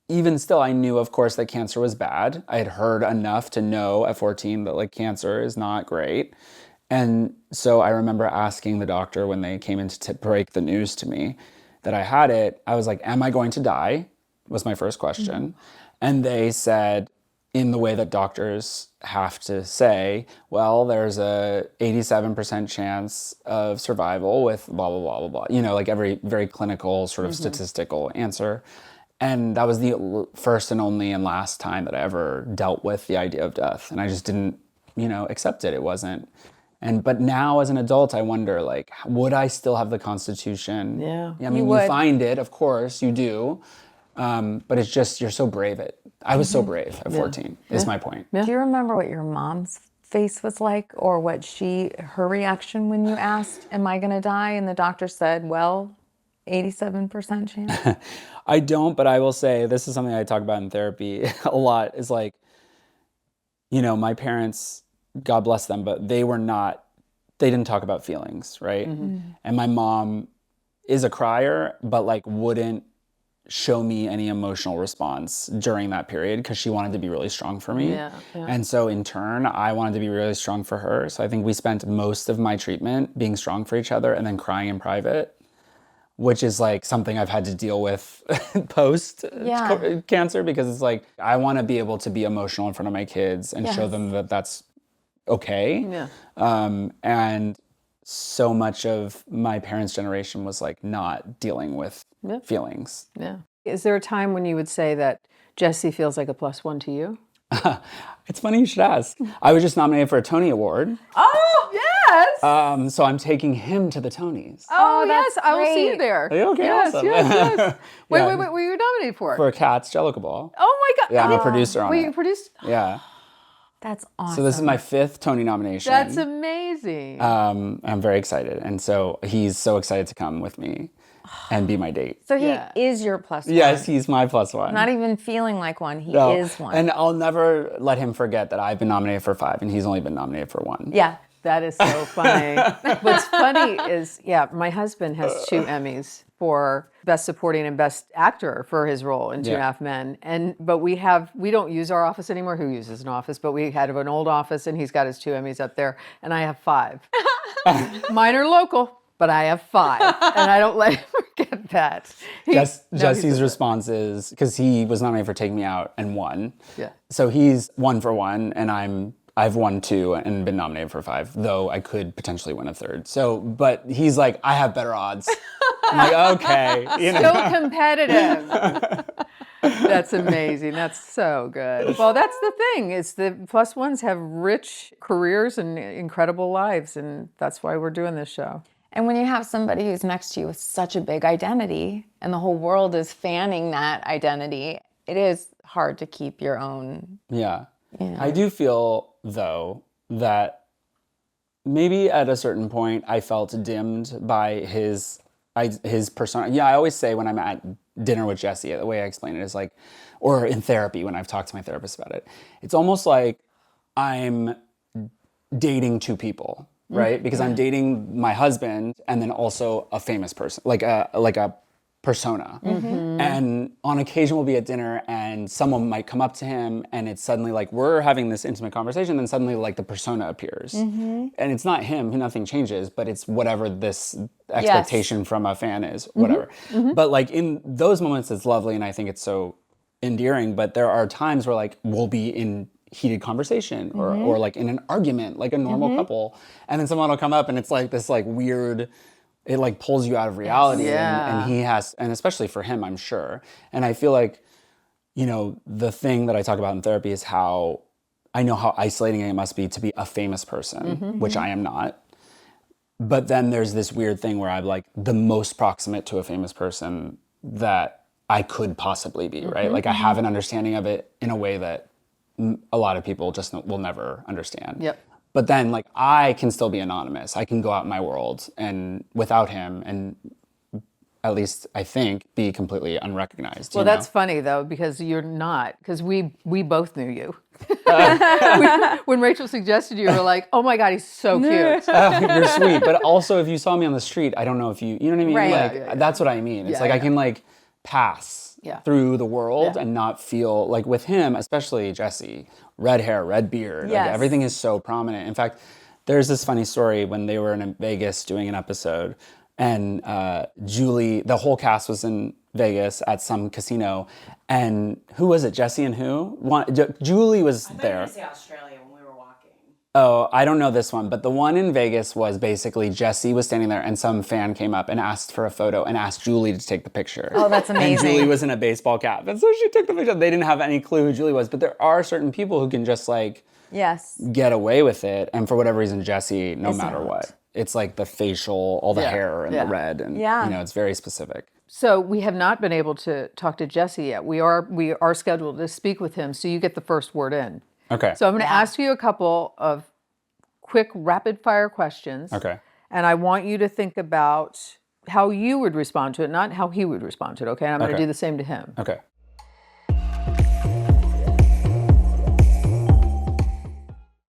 even still, I knew, of course, that cancer was bad. I had heard enough to know at 14 that cancer is not great. And so I remember asking the doctor when they came in to break the news to me that I had it, I was like, am I going to die? Was my first question. And they said, in the way that doctors have to say, well, there's a 87% chance of survival with blah, blah, blah, blah, blah. Every very clinical sort of statistical answer. And that was the first and only and last time that I ever dealt with the idea of death. And I just didn't, accept it. It wasn't. But now as an adult, I wonder, would I still have the constitution? Yeah. I mean, you find it, of course, you do. But it's just, you're so brave. I was so brave at 14, is my point. Yeah. Do you remember what your mom's face was like, or what her reaction when you asked, am I going to die? And the doctor said, well, 87% chance. I don't, but I will say, this is something I talk about in therapy a lot, is my parents, God bless them, but they didn't talk about feelings, right? And my mom is a crier, but wouldn't show me any emotional response during that period because she wanted to be really strong for me. Yeah. And so in turn, I wanted to be really strong for her. So I think we spent most of my treatment being strong for each other and then crying in private, which is something I've had to deal with post cancer, because it's I want to be able to be emotional in front of my kids and show them that that's okay. Yeah. And so much of my parents' generation was not dealing with feelings. Yeah. Is there a time when you would say that Jesse feels like a +1 to you? It's funny you should ask. I was just nominated for a Tony Award. Oh, yes! So I'm taking him to the Tonys. Oh, that's yes, I will see you great. there. Are you okay? Yes, Awesome. yes. Wait, Yeah. what were you nominated for? For Cats Jellicle Ball. Oh my God. Yeah, I'm a producer on Wait, it. you produced? Yeah. That's awesome. So this is my 5th Tony nomination. That's amazing. I'm very excited. And so he's so excited to come with me and be my date. So he Yeah. is your +1. Yes, he's my +1. Not even feeling like one. He No. is one. And I'll never let him forget that I've been nominated for 5 and he's only been nominated for 1. yeah. That is so funny. What's funny is, my husband has 2 Emmys for Best Supporting and Best Actor for his role in Two and a Half Men. But we don't use our office anymore. Who uses an office? But we had an old office, and he's got his 2 Emmys up there, and I have 5. Mine are local, but I have 5, and I don't let him forget that. Jesse's response is, because he was nominated for Take Me Out and won. Yeah. So he's 1 for 1, and I've won 2 and been nominated for 5, though I could potentially win a 3rd. So, but he's like, I have better odds. I'm like, okay. Still competitive. That's amazing. That's so good. Well, that's the thing. Is the +1s have rich careers and incredible lives, and that's why we're doing this show. And when you have somebody who's next to you with such a big identity and the whole world is fanning that identity, it is hard to keep your own. Yeah. I do feel, though, that maybe at a certain point I felt dimmed by his persona. Yeah, I always say when I'm at dinner with Jesse, the way I explain it is like, or in therapy when I've talked to my therapist about it, it's almost like I'm dating 2 people, right? Because I'm dating my husband and then also a famous person, like a persona. And on occasion we'll be at dinner and someone might come up to him and it's suddenly like we're having this intimate conversation, then suddenly like the persona appears. And it's not him, nothing changes, but it's whatever this expectation from a fan is, whatever. But like in those moments it's lovely and I think it's so endearing, but there are times where like we'll be in heated conversation or like in an argument, like a normal couple, and then someone will come up and it's like this like weird, it like pulls you out of reality. And he has, and especially for him, I'm sure. And I feel like, the thing that I talk about in therapy is how I know how isolating it must be to be a famous person, which I am not. But then there's this weird thing where I'm like the most proximate to a famous person that I could possibly be, right? Like I have an understanding of it in a way that a lot of people just will never understand. Yep. But then, like, I can still be anonymous. I can go out in my world and without him, and at least I think be completely unrecognized. Well, that's funny though, because you're not, because we both knew you. When Rachel suggested you were like, oh my God, he's so cute. You're sweet, but also if you saw me on the street, I don't know if you know what I mean. Right. Like that's what I mean. It's like I can like pass through the world and not feel like with him, especially Jesse, red hair, red beard, like everything is so prominent. In fact, there's this funny story when they were in Vegas doing an episode, and Julie, the whole cast was in Vegas at some casino, and who was it? Jesse and who? Julie was there. Australia when we were walking. Oh, I don't know this one, but the one in Vegas was basically Jesse was standing there and some fan came up and asked for a photo and asked Julie to take the picture. Oh, that's amazing. And Julie was in a baseball cap. And so she took the picture. They didn't have any clue who Julie was, but there are certain people who can just like get away with it. And for whatever reason, Jesse, no matter what, it's like the facial, all the hair and the red and it's very specific. So we have not been able to talk to Jesse yet. We are scheduled to speak with him, so you get the first word in. Okay. So I'm going to ask you a couple of quick rapid fire questions. Okay. And I want you to think about how you would respond to it, not how he would respond to it, okay? And I'm going to do the same to him. Okay.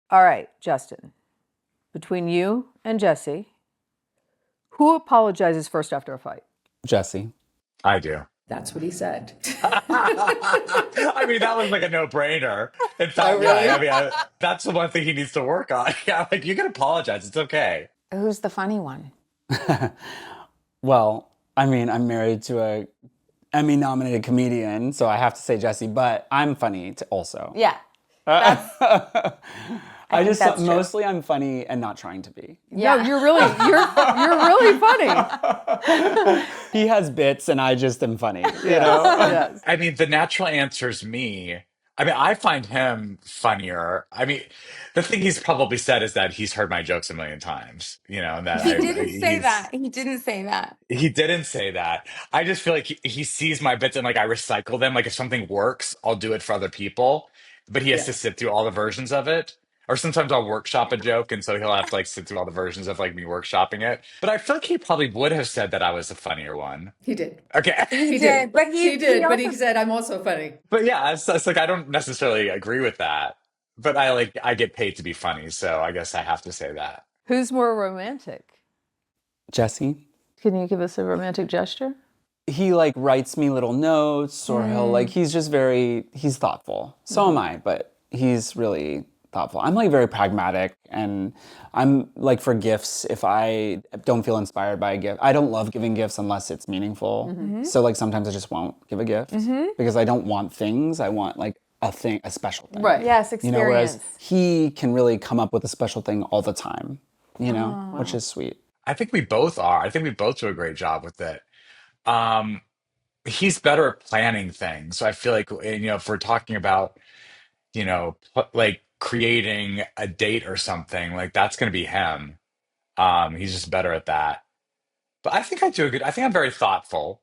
All right, Justin. Between you and Jesse, who apologizes first after a fight? Jesse. I do. That's what he said. I mean, that was like a no-brainer. In fact, that's the one thing he needs to work on. Yeah, like you can apologize. It's okay. Who's the funny one? Well, I mean, I'm married to a Emmy-nominated comedian, so I have to say Jesse, but I'm funny also. Yeah. I think just that's true. mostly I'm funny and not trying to be. No, you're really funny. He has bits and I just am funny. You know? Yes. I mean, the natural answer is me. I mean, I find him funnier. I mean, the thing he's probably said is that he's heard my jokes a million times, and that He didn't say he's that. He didn't say that. he didn't say that. I just feel like he sees my bits and like I recycle them. Like if something works, I'll do it for other people, but he has to Yes. sit through all the versions of it. Or sometimes I'll workshop a joke, and so he'll have to like sit through all the versions of like me workshopping it. But I feel like he probably would have said that I was the funnier one. He did. Okay. He did, but He did, but he also- said, I'm also funny. But yeah, it's like I don't necessarily agree with that. But I get paid to be funny, so I guess I have to say that. Who's more romantic? Jesse? Can you give us a romantic gesture? He like writes me little notes or he'll like, he's thoughtful. So am I, but he's really thoughtful. I'm like very pragmatic and I'm like for gifts, if I don't feel inspired by a gift, I don't love giving gifts unless it's meaningful. So like sometimes I just won't give a gift because I don't want things. I want like a special thing. Right. Yes, You know, whereas experience. he can really come up with a special thing all the time, which is sweet. I think we both are. I think we both do a great job with it. Um, he's better at planning things. So I feel like, if we're talking about, like creating a date or something, like that's going to be him. He's just better at that. But I think I'm very thoughtful.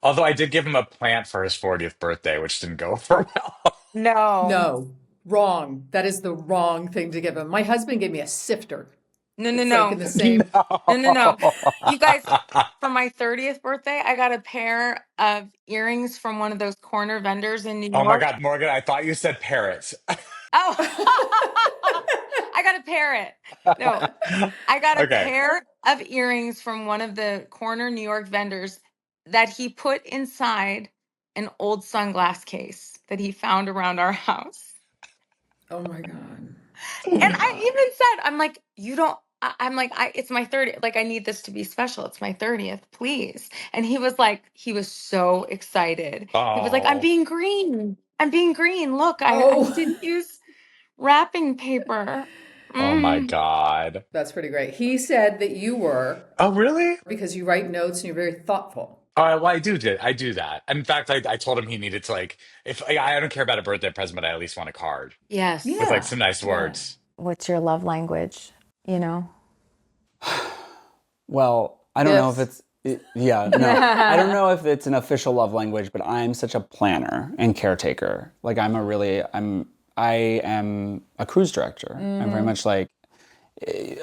Although I did give him a plant for his 40th birthday, which didn't go over well. No. No, wrong. That is the wrong thing to give him. My husband gave me a sifter. No. It's like in the same. No. You guys, for my 30th birthday, I got a pair of earrings from one of those corner vendors in New York. Oh my God, Morgan, I thought you said parrots. Oh, I got a parrot. No, I got a Okay. pair of earrings from one of the corner New York vendors that he put inside an old sunglass case that he found around our house. Oh my God. And I even said, I'm like, it's my 30th. Like, I need this to be special. It's my 30th, please. And he was like, he was so excited. He was like, I'm Oh. being green. I'm being green. Look, I Oh. didn't use wrapping paper. Oh my God. That's pretty great. He said that you were, Oh, really? because you write notes and you're very thoughtful. Well, I do that. In fact, I told him he needed to like, if I don't care about a birthday present, but I at least want a card Yes. Yeah. with like some nice words. What's your love language? Well, I don't know if Gifts. I don't know if it's an official love language, but I'm such a planner and caretaker. Like I am a cruise director. I'm very much like,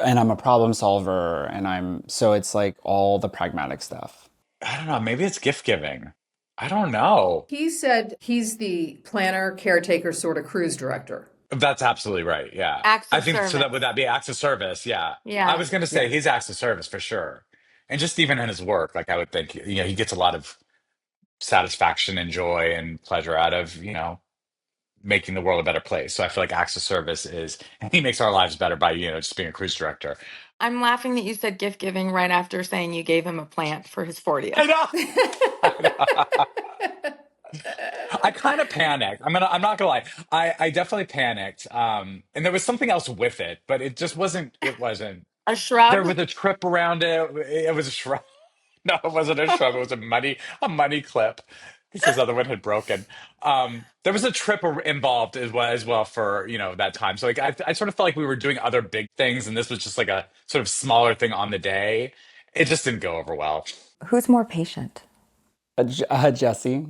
and I'm a problem solver so it's like all the pragmatic stuff. I don't know. Maybe it's gift giving. I don't know. He said he's the planner, caretaker, sort of cruise director. That's absolutely right. Yeah. Acts of I think so. service. Would that be acts of service? Yeah. Yeah. I was going to say he's acts of service for sure. And just even in his work, like I would think, he gets a lot of satisfaction and joy and pleasure out of, making the world a better place. So I feel like acts of service and he makes our lives better by, just being a cruise director. I'm laughing that you said gift giving right after saying you gave him a plant for his 40th. I know. I kind of panicked. I'm not gonna lie. I definitely panicked. And there was something else with it, but it wasn't. A shrub? There was a trip around it. It was a shrub. No, it wasn't a shrub. It was a money clip because his other one had broken. There was a trip involved as well for that time. So like I sort of felt like we were doing other big things, and this was just like a sort of smaller thing on the day. It just didn't go over well. Who's more patient? Jesse.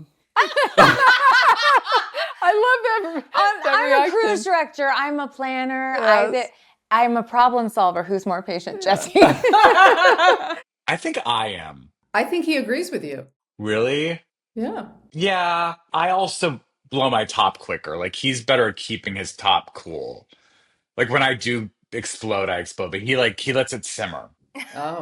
I love that. I'm a reaction. cruise director. I'm a planner. Yes. I'm a problem solver. Who's more patient, Jesse? I think I am. I think he agrees with you. Really? Yeah. Yeah, I also blow my top quicker. Like he's better at keeping his top cool. Like when I do explode, I explode, but he lets it simmer. Oh.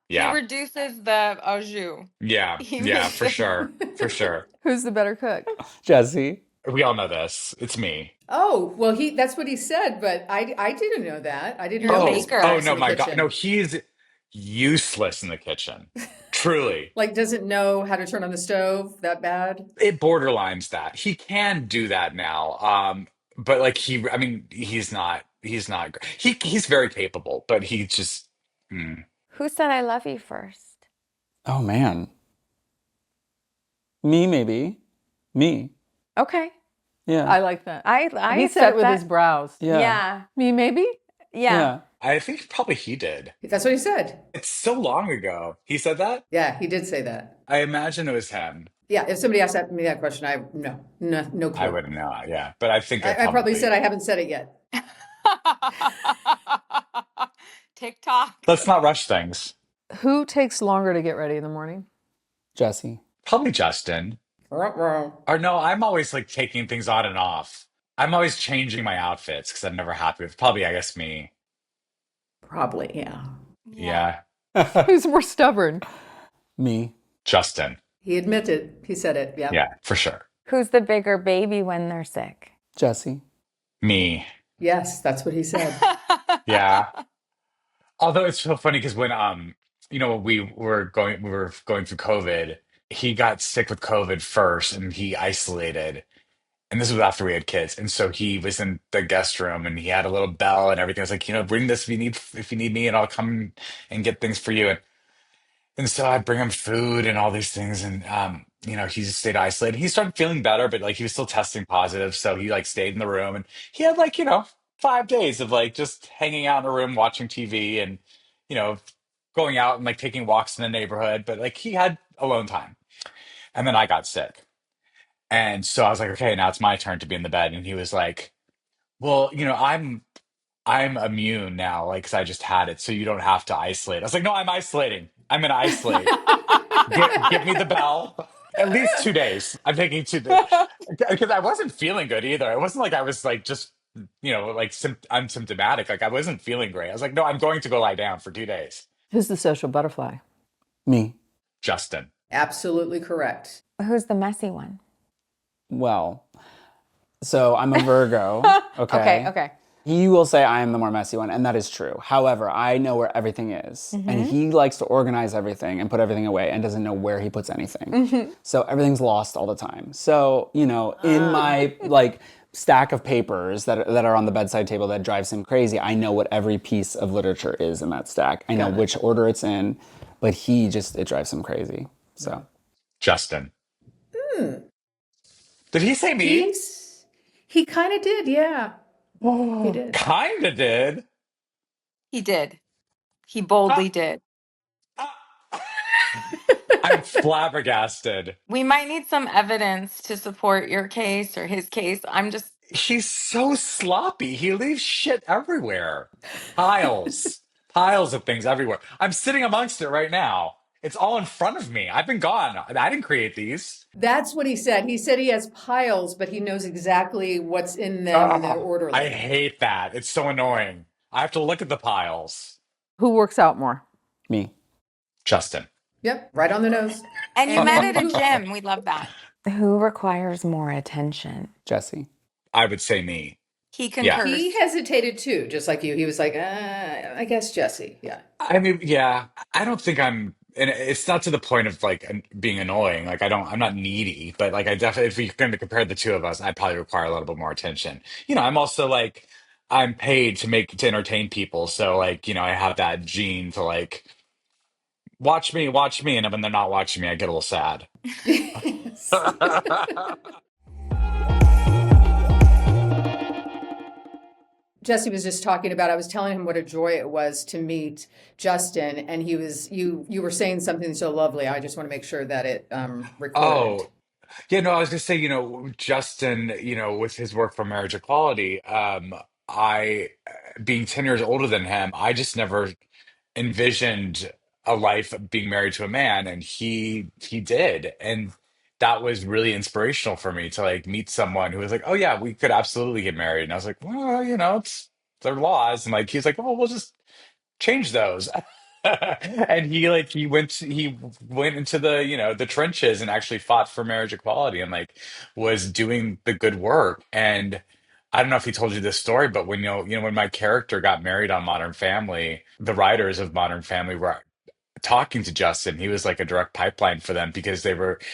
He Yeah. reduces the au jus. Yeah, He yeah, makes for it- sure, for sure. Who's the better cook? Jesse. We all know this. It's me. Oh, well, that's what he said, but I didn't know that. I didn't You're a know. baker. Oh in no, the my God, kitchen. no, he's useless in the kitchen. Truly, Like, doesn't know how to turn on the stove that bad? it borderlines that. He can do that now. but like I mean, he's not he's very capable, but he just mm. Who said I love you first? Oh man. Me, maybe. Me. Okay. Yeah. I like that. I He said it accept with that. his brows. Yeah. Yeah. Me, maybe? Yeah. Yeah. I think probably he did. That's what he said. It's so long ago. He said that? Yeah, he did say that. I imagine it was him. Yeah, if somebody asked me that question, no I clue. wouldn't know. Yeah, but I think I probably said I haven't said it yet. TikTok. Let's not rush things. Who takes longer to get ready in the morning? Jesse. Probably Justin. Ruh-roh. Or no, I'm always like taking things on and off. I'm always changing my outfits because I'm never happy with. Probably, I guess me. Probably, yeah. Yeah, Who's more stubborn? Me. Justin. He admitted. He said it. Yeah. Yeah, for sure. Who's the bigger baby when they're sick? Jesse. Me. Yes, that's what he said. Yeah. Although it's so funny because when we were going through COVID, he got sick with COVID first and he isolated. And this was after we had kids. And so he was in the guest room and he had a little bell and everything. I was like, bring this if you need me and I'll come and get things for you. And so I bring him food and all these things. And he just stayed isolated. He started feeling better, but like he was still testing positive. So he like stayed in the room and he had like, 5 days of like just hanging out in a room watching TV and, you know, going out and like taking walks in the neighborhood. But like he had alone time. And then I got sick. And so I was like, okay, now it's my turn to be in the bed. And he was like, well, I'm immune now, like, because I just had it, so you don't have to isolate. I was like, no, I'm isolating. I'm gonna isolate. Give me the bell. At least 2 days. I'm taking 2 days because I wasn't feeling good either. It wasn't like I was like just like unsymptomatic. Like I wasn't feeling great. I was like, no, I'm going to go lie down for 2 days. Who's the social butterfly? Me. Justin. Absolutely correct. Who's the messy one? Well, so I'm a Virgo. Okay. Okay. He will say I am the more messy one, and that is true. However, I know where everything is, and he likes to organize everything and put everything away and doesn't know where he puts anything. So everything's lost all the time. So, in my like stack of papers that are on the bedside table that drives him crazy, I know what every piece of literature is in that stack. I know which order it's in, but it drives him crazy. So, Justin. Did he say me? He kind of did, yeah. He did. Kinda did. He did. He boldly did. I'm flabbergasted. We might need some evidence to support your case or his case. He's so sloppy. He leaves shit everywhere. Piles. Piles of things everywhere. I'm sitting amongst it right now. It's all in front of me. I've been gone. I didn't create these. That's what he said. He said he has piles, but he knows exactly what's in them and they're orderly. I hate that. It's so annoying. I have to look at the piles. Who works out more? me. Justin. Yep, right on the nose. And you met at a gym. We love that. Who requires more attention? Jesse. I would say me. He concurs. He hesitated too, just like you. He was like, I guess Jesse. Yeah. I mean, yeah. I don't think and it's not to the point of like being annoying. Like I'm not needy, but like I definitely, if we're going to compare the two of us, I probably require a little bit more attention. I'm also like, I'm paid to entertain people. So like, I have that gene to like, watch me. And when they're not watching me, I get a little sad. Yes. Jesse was just talking about, I was telling him what a joy it was to meet Justin, and you were saying something so lovely. I just want to make sure that it recorded. Oh, yeah, no, I was gonna say, Justin, with his work for marriage equality, I, being 10 years older than him, I just never envisioned a life of being married to a man, and he did. And that was really inspirational for me to like meet someone who was like, oh yeah, we could absolutely get married. And I was like, well, it's their laws. And like he's like, oh, we'll just change those. And he went into the trenches and actually fought for marriage equality and like was doing the good work. And I don't know if he told you this story, but when when my character got married on Modern Family, the writers of Modern Family were talking to Justin. He was like a direct pipeline for them because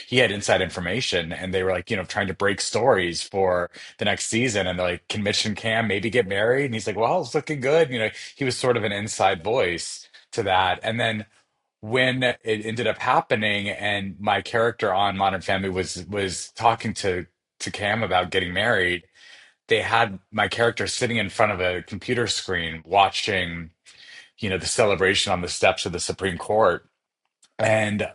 he had inside information and they were like, trying to break stories for the next season. And they're like, can Mitch and Cam maybe get married? And he's like, well, it's looking good. He was sort of an inside voice to that. And then when it ended up happening and my character on Modern Family was talking to Cam about getting married, they had my character sitting in front of a computer screen watching, the celebration on the steps of the Supreme Court. And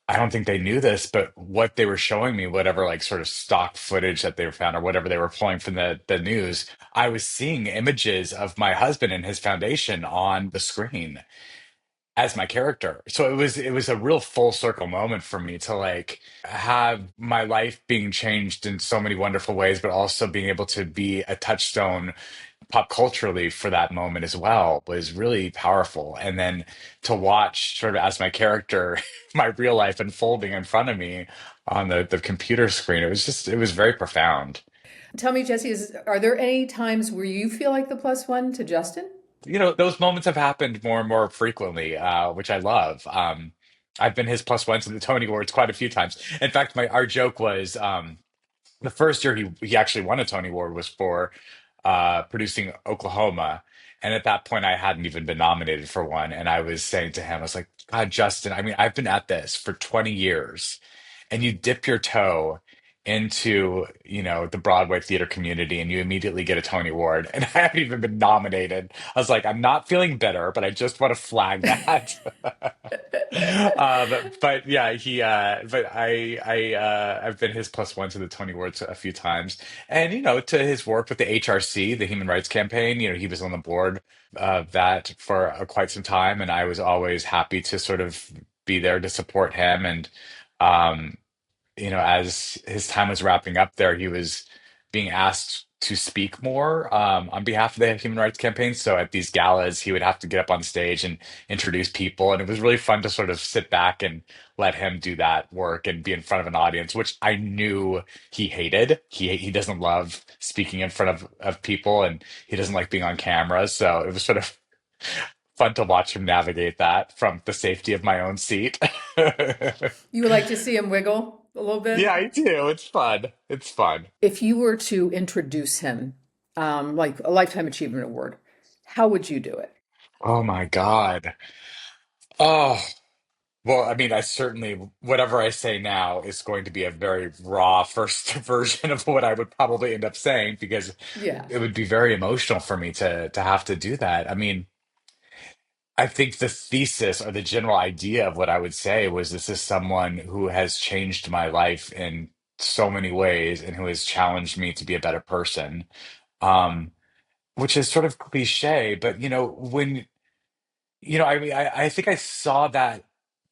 I don't think they knew this, but what they were showing me, whatever like sort of stock footage that they found or whatever they were pulling from the news, I was seeing images of my husband and his foundation on the screen as my character. So it was a real full circle moment for me to like have my life being changed in so many wonderful ways, but also being able to be a touchstone pop culturally for that moment as well was really powerful. And then to watch sort of as my character, my real life unfolding in front of me on the computer screen, it was very profound. Tell me, Jesse, are there any times where you feel like the plus one to Justin? Those moments have happened more and more frequently, which I love. I've been his plus one to the Tony Awards quite a few times. In fact, my our joke was the first year he actually won a Tony Award was for producing Oklahoma. And at that point, I hadn't even been nominated for one. And I was saying to him, I was like, God, Justin, I mean, I've been at this for 20 years, and you dip your toe into, the Broadway theater community and you immediately get a Tony Award. And I haven't even been nominated. I was like, I'm not feeling bitter, but I just want to flag that. But yeah, I've been his plus one to the Tony Awards a few times, and to his work with the HRC, the Human Rights Campaign. He was on the board of that for quite some time, and I was always happy to sort of be there to support him. And um, as his time was wrapping up there, he was being asked to speak more on behalf of the Human Rights Campaign. So at these galas, he would have to get up on stage and introduce people. And it was really fun to sort of sit back and let him do that work and be in front of an audience, which I knew he hated. He doesn't love speaking in front of people, and he doesn't like being on camera. So it was sort of fun to watch him navigate that from the safety of my own seat. You would like to see him wiggle a little bit? Yeah, I do. It's fun. It's fun. If you were to introduce him, like a Lifetime Achievement Award, how would you do it? Oh my God. Oh, well, I mean, I certainly, whatever I say now is going to be a very raw first version of what I would probably end up saying because Yeah. it would be very emotional for me to have to do that. I mean, I think the thesis or the general idea of what I would say was this is someone who has changed my life in so many ways and who has challenged me to be a better person. Um, which is sort of cliche, but when I mean, I think I saw that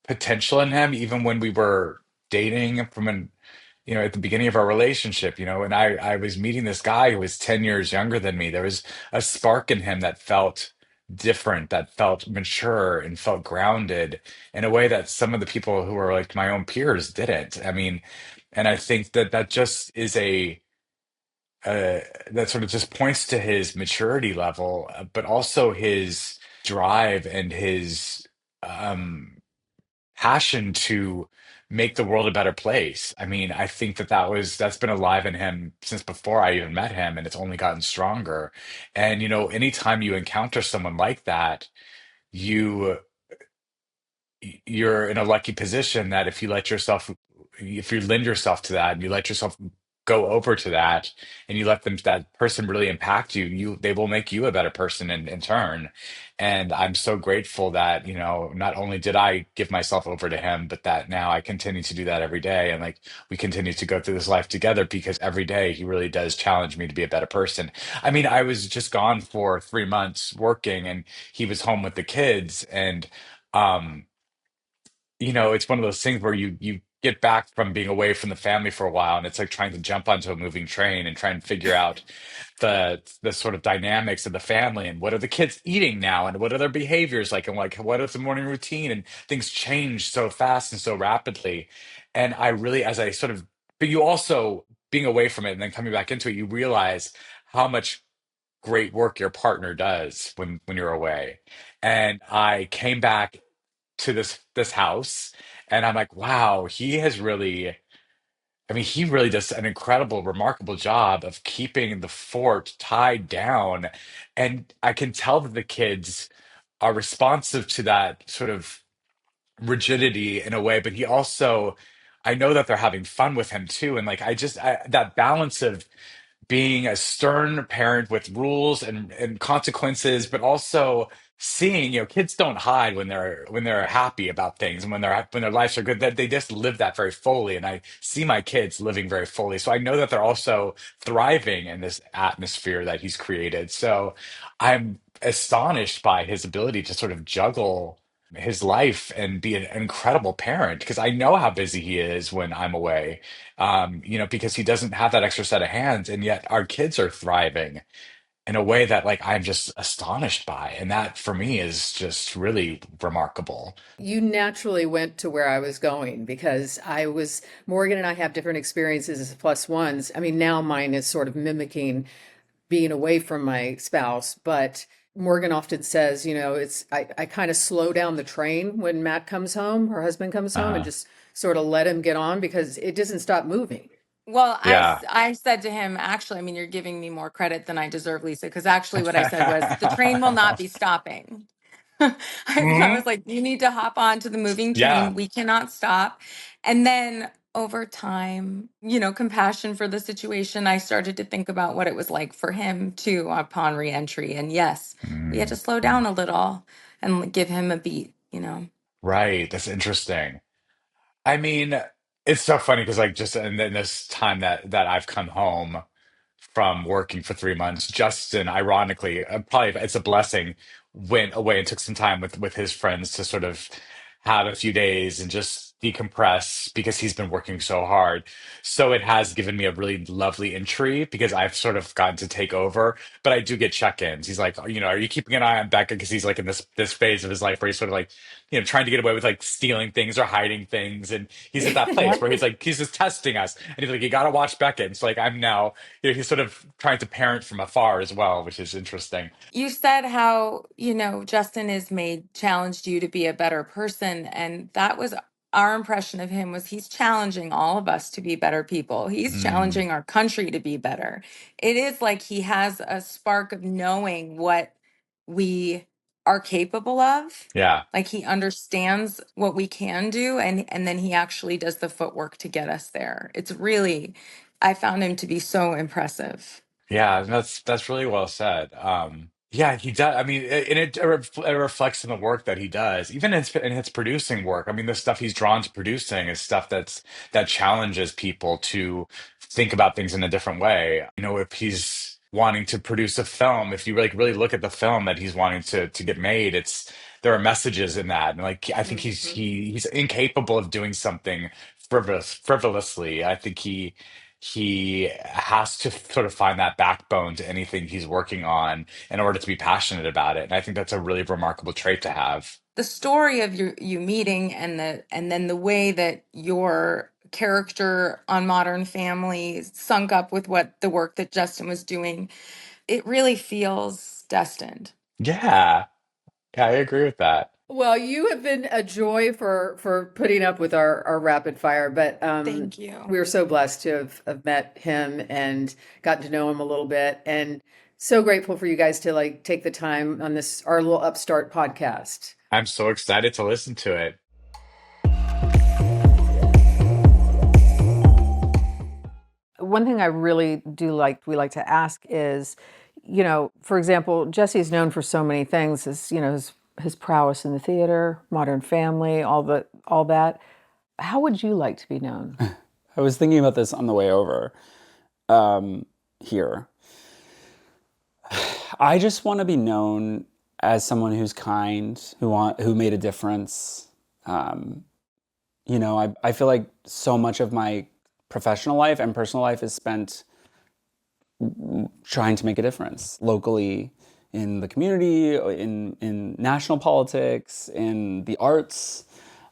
potential in him even when we were dating from at the beginning of our relationship, and I was meeting this guy who was 10 years younger than me. There was a spark in him that felt different, that felt mature and felt grounded in a way that some of the people who were like my own peers didn't. I mean, and I think that just is uh, that sort of just points to his maturity level, but also his drive and his um, passion to make the world a better place. I mean, I think that's been alive in him since before I even met him, and it's only gotten stronger. And anytime you encounter someone like that, you you're in a lucky position that if you lend yourself to that and you let yourself go over to that and you let that person really impact they will make you a better person in turn. And I'm so grateful that, not only did I give myself over to him, but that now I continue to do that every day. And like we continue to go through this life together because every day he really does challenge me to be a better person. I mean, I was just gone for 3 months working and he was home with the kids and um it's one of those things where you get back from being away from the family for a while, and it's like trying to jump onto a moving train and try and figure out the sort of dynamics of the family and what are the kids eating now and what are their behaviors like and like what is the morning routine and things change so fast and so rapidly. And I really, as I sort of, but you also being away from it and then coming back into it, you realize how much great work your partner does when you're away. And I came back to this house, and I'm like, wow, he has really. I mean, he really does an incredible, remarkable job of keeping the fort tied down, and I can tell that the kids are responsive to that sort of rigidity in a way, but he also, I know that they're having fun with him too. And like, that balance of being a stern parent with rules and consequences, but also seeing, kids don't hide when they're happy about things and when their lives are good, that they just live that very fully. And I see my kids living very fully. So I know that they're also thriving in this atmosphere that he's created. So I'm astonished by his ability to sort of juggle his life and be an incredible parent because I know how busy he is when I'm away, because he doesn't have that extra set of hands, and yet our kids are thriving in a way that like I'm just astonished by, and that for me is just really remarkable. You naturally went to where I was going because Morgan and I have different experiences as plus ones. I mean, now mine is sort of mimicking being away from my spouse, but Morgan often says, I kind of slow down the train when Matt comes home, her husband comes home, and Uh, just sort of let him get on because it doesn't stop moving. Well, yeah. I said to him, actually, I mean, you're giving me more credit than I deserve, Lisa, because actually what I said was the train will not be stopping. I Mhm. was like, you need to hop on to the moving Yeah. train. We cannot stop. And then over time, compassion for the situation, I started to think about what it was like for him too upon reentry. And yes, we had to slow down a little and give him a beat. Right. That's interesting. I mean, it's so funny because like just in this time that I've come home from working for 3 months, Justin, ironically, probably it's a blessing, went away and took some time with his friends to sort of have a few days and just decompress because he's been working so hard. So it has given me a really lovely entry because I've sort of gotten to take over, but I do get check-ins. He's like, are you keeping an eye on Becca? Because he's like in this phase of his life where he's sort of like, trying to get away with like stealing things or hiding things. And he's at that place where he's like, he's just testing us. And he's like, you got to watch Becca. And so like, I'm now, he's sort of trying to parent from afar as well, which is interesting. You said how, Justin has challenged you to be a better person. And that was our impression of him was he's challenging all of us to be better people. He's Mm, challenging our country to be better. It is like he has a spark of knowing what we are capable of. yeah. Like he understands what we can do and then he actually does the footwork to get us there. It's really, I found him to be so impressive. Yeah, that's really well said. Yeah, he does. I mean, it reflects in the work that he does, even in his producing work. I mean, the stuff he's drawn to producing is stuff that challenges people to think about things in a different way. If he's wanting to produce a film, if you really look at the film that he's wanting to get made, there are messages in that, and like I think he's incapable of doing something frivolously. I think he has to sort of find that backbone to anything he's working on in order to be passionate about it. And I think that's a really remarkable trait to have. The story of you meeting and then the way that your character on Modern Family sunk up with what the work that Justin was doing, it really feels destined. Yeah, yeah, I agree with that. Well, you have been a joy for putting up with our rapid fire, but Thank you. we were so blessed to have met him and gotten to know him a little bit, and so grateful for you guys to like take the time on this our little upstart podcast. I'm so excited to listen to it. One thing I really we like to ask is, for example, Jesse's known for so many things, his prowess in the theater, Modern Family, all that. How would you like to be known? I was thinking about this on the way over here. I just want to be known as someone who's kind, who made a difference. I feel like so much of my professional life and personal life is spent trying to make a difference locally in the community, in national politics, in the arts.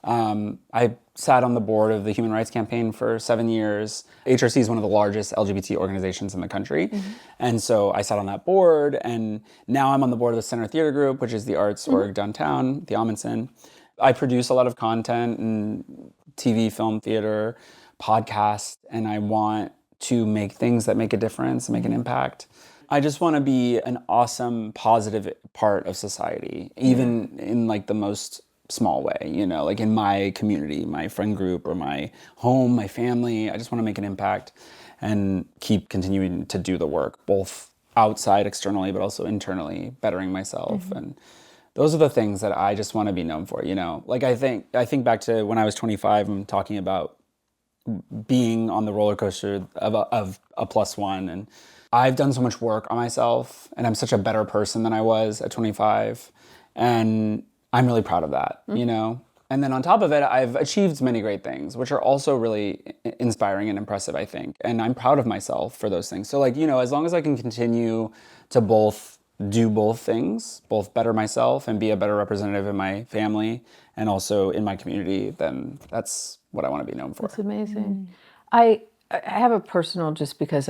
I sat on the board of the Human Rights Campaign for 7 years. HRC is one of the largest LGBT organizations in the country. Mm-hmm. And so I sat on that board, and now I'm on the board of the Center Theater Group, which is the arts org downtown, the Amundsen. I produce a lot of content and TV, film, theater, podcast, and I want to make things that make a difference, make an impact. I just want to be an awesome, positive part of society, even in like the most small way, you know, like in my community, my friend group, or my home, my family. I just want to make an impact and keep continuing to do the work, both outside externally, but also internally, bettering myself. And those are the things that I just want to be known for, you know. Like I think back to when I was 25, I'm talking about being on the roller coaster of a plus one, and I've done so much work on myself, and I'm such a better person than I was at 25, and I'm really proud of that, you know. And then on top of it, I've achieved many great things, which are also really inspiring and impressive, I think. And I'm proud of myself for those things. So like, you know, as long as I can continue to both do both things, both better myself and be a better representative in my family and also in my community, then that's what I want to be known for. That's amazing. I have a personal, just because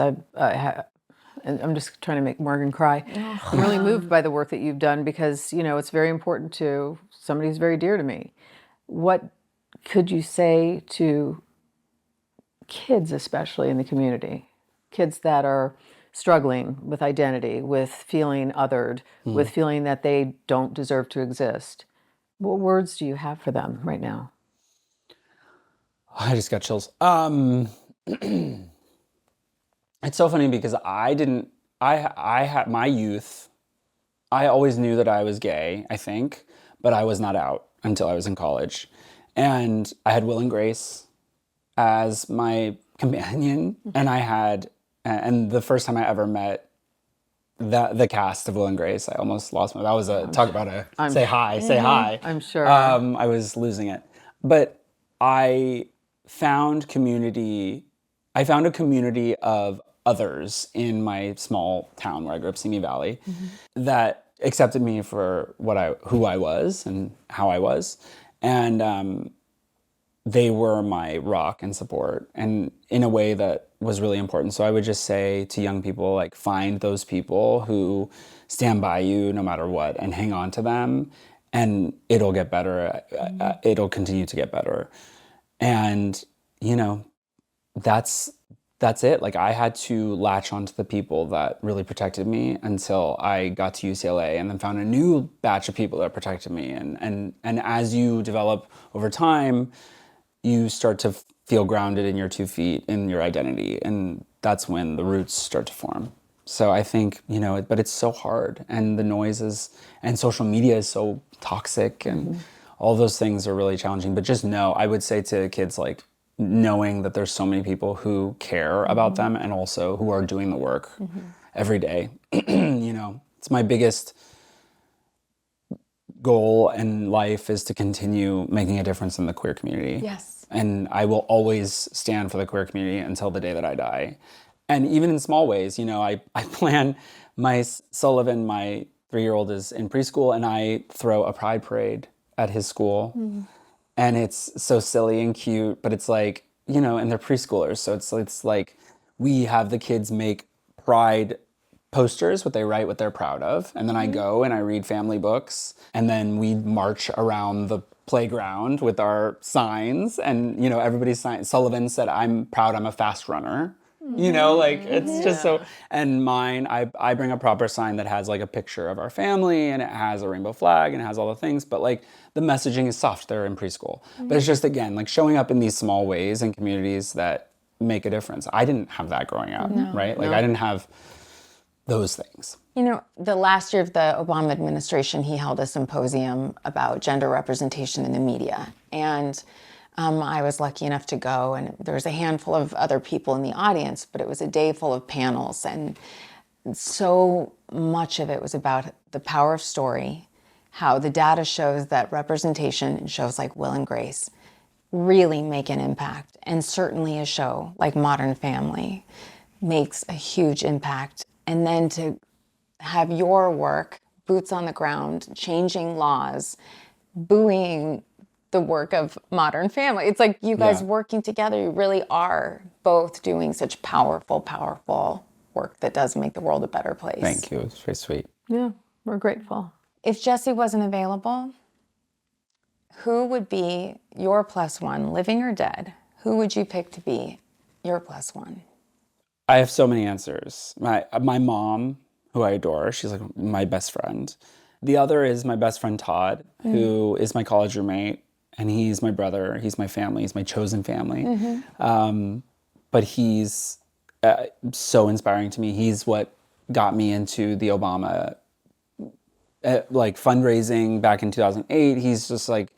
and I'm just trying to make Morgan cry. I'm really moved by the work that you've done, because, you know, it's very important to somebody who's very dear to me. What could you say to kids, especially in the community, kids that are struggling with identity, with feeling othered, with feeling that they don't deserve to exist? What words do you have for them right now? I just got chills. It's so funny because I had my youth, I always knew that I was gay, I think, but I was not out until I was in college. And I had Will and Grace as my companion, and and the first time I ever met the cast of Will and Grace, I almost lost my, that was talk about say hi. I'm sure. I was losing it. But I found a community of others in my small town where I grew up, Simi Valley, that accepted me for who I was and how I was. And they were my rock and support, and in a way that was really important. So I would just say to young people, like, find those people who stand by you no matter what, and hang on to them, and it'll get better. It'll continue to get better. And, you know, that's it. Like, I had to latch onto the people that really protected me until I got to UCLA, and then found a new batch of people that protected me. And as you develop over time, you start to feel grounded in your 2 feet, in your identity. And that's when the roots start to form. So I think, you know, but it's so hard, and the noises and social media is so toxic, and all those things are really challenging. But just know, I would say to kids, like, knowing that there's so many people who care about them, and also who are doing the work every day. You know, it's my biggest goal in life, is to continue making a difference in the queer community. Yes. And I will always stand for the queer community until the day that I die. And even in small ways, you know, I plan, Sullivan, my 3-year-old, is in preschool, and I throw a pride parade at his school. And it's so silly and cute, but it's like, you know, and they're preschoolers. So it's like, we have the kids make pride posters, what they write, what they're proud of. And then I go and I read family books, and then we march around the playground with our signs, and, you know, everybody's sign. Sullivan said, "I'm proud I'm a fast runner." You know, like, it's just so. And mine, I bring a proper sign that has like a picture of our family, and it has a rainbow flag, and it has all the things, but like, the messaging is soft. They're in preschool. But it's just, again, like, showing up in these small ways in communities that make a difference. I didn't have that growing up, right? Like, I didn't have those things. You know, the last year of the Obama administration, he held a symposium about gender representation in the media. And I was lucky enough to go, and there was a handful of other people in the audience, but it was a day full of panels. And so much of it was about the power of story, how the data shows that representation in shows like Will and Grace really make an impact. And certainly a show like Modern Family makes a huge impact. And then to have your work, boots on the ground, changing laws, buoying the work of Modern Family. It's like you guys working together. You really are both doing such powerful, powerful work that does make the world a better place. Thank you. It's very sweet. Yeah, we're grateful. If Jesse wasn't available, Who would be your plus one, living or dead? Who would you pick to be your plus one? I have so many answers. My mom, who I adore, she's like my best friend. The other is my best friend Todd, who is my college roommate, and he's my brother. He's my family. He's my chosen family. But he's so inspiring to me. He's what got me into the Obama like fundraising back in 2008. He's just like,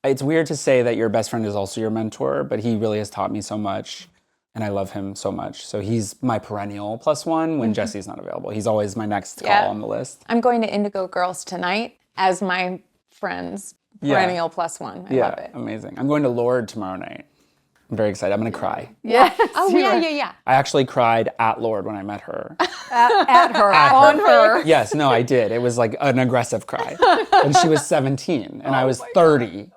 it's weird to say that your best friend is also your mentor, but he really has taught me so much, and I love him so much. So he's my perennial plus one when Jesse's not available. He's always my next call on the list. I'm going to Indigo Girls tonight as my friend's perennial plus one. I love it. Amazing. I'm going to Lord tomorrow night. I'm very excited. I'm going to cry. Yes. Oh, yeah. I actually cried at Lord when I met her. At her, on her. Yes, no, I did. It was like an aggressive cry. And she was 17 and I was 30.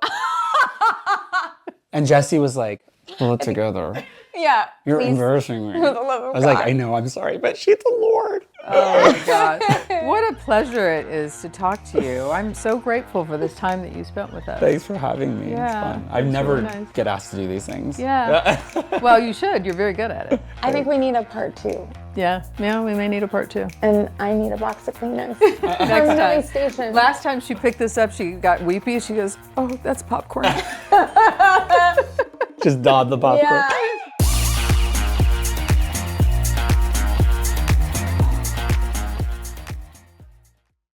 And Jesse was like, pull it together. Yeah. You're please. embarrassing me. For the love of I was like, God. I know, I'm sorry, but she's the Lord. Oh my God. What a pleasure it is to talk to you. I'm so grateful for this time that you spent with us. Thanks for having me. Yeah, It's fun. I it's never really nice. get asked to do these things. Yeah. Well, you should. You're very good at it. I think we need a part 2. Yeah. Yeah, we may need a part 2. And I need a box of Kleenex. Next time. Station. Last time she picked this up, she got weepy. She goes, oh, that's popcorn. Just dod the popcorn. Yeah.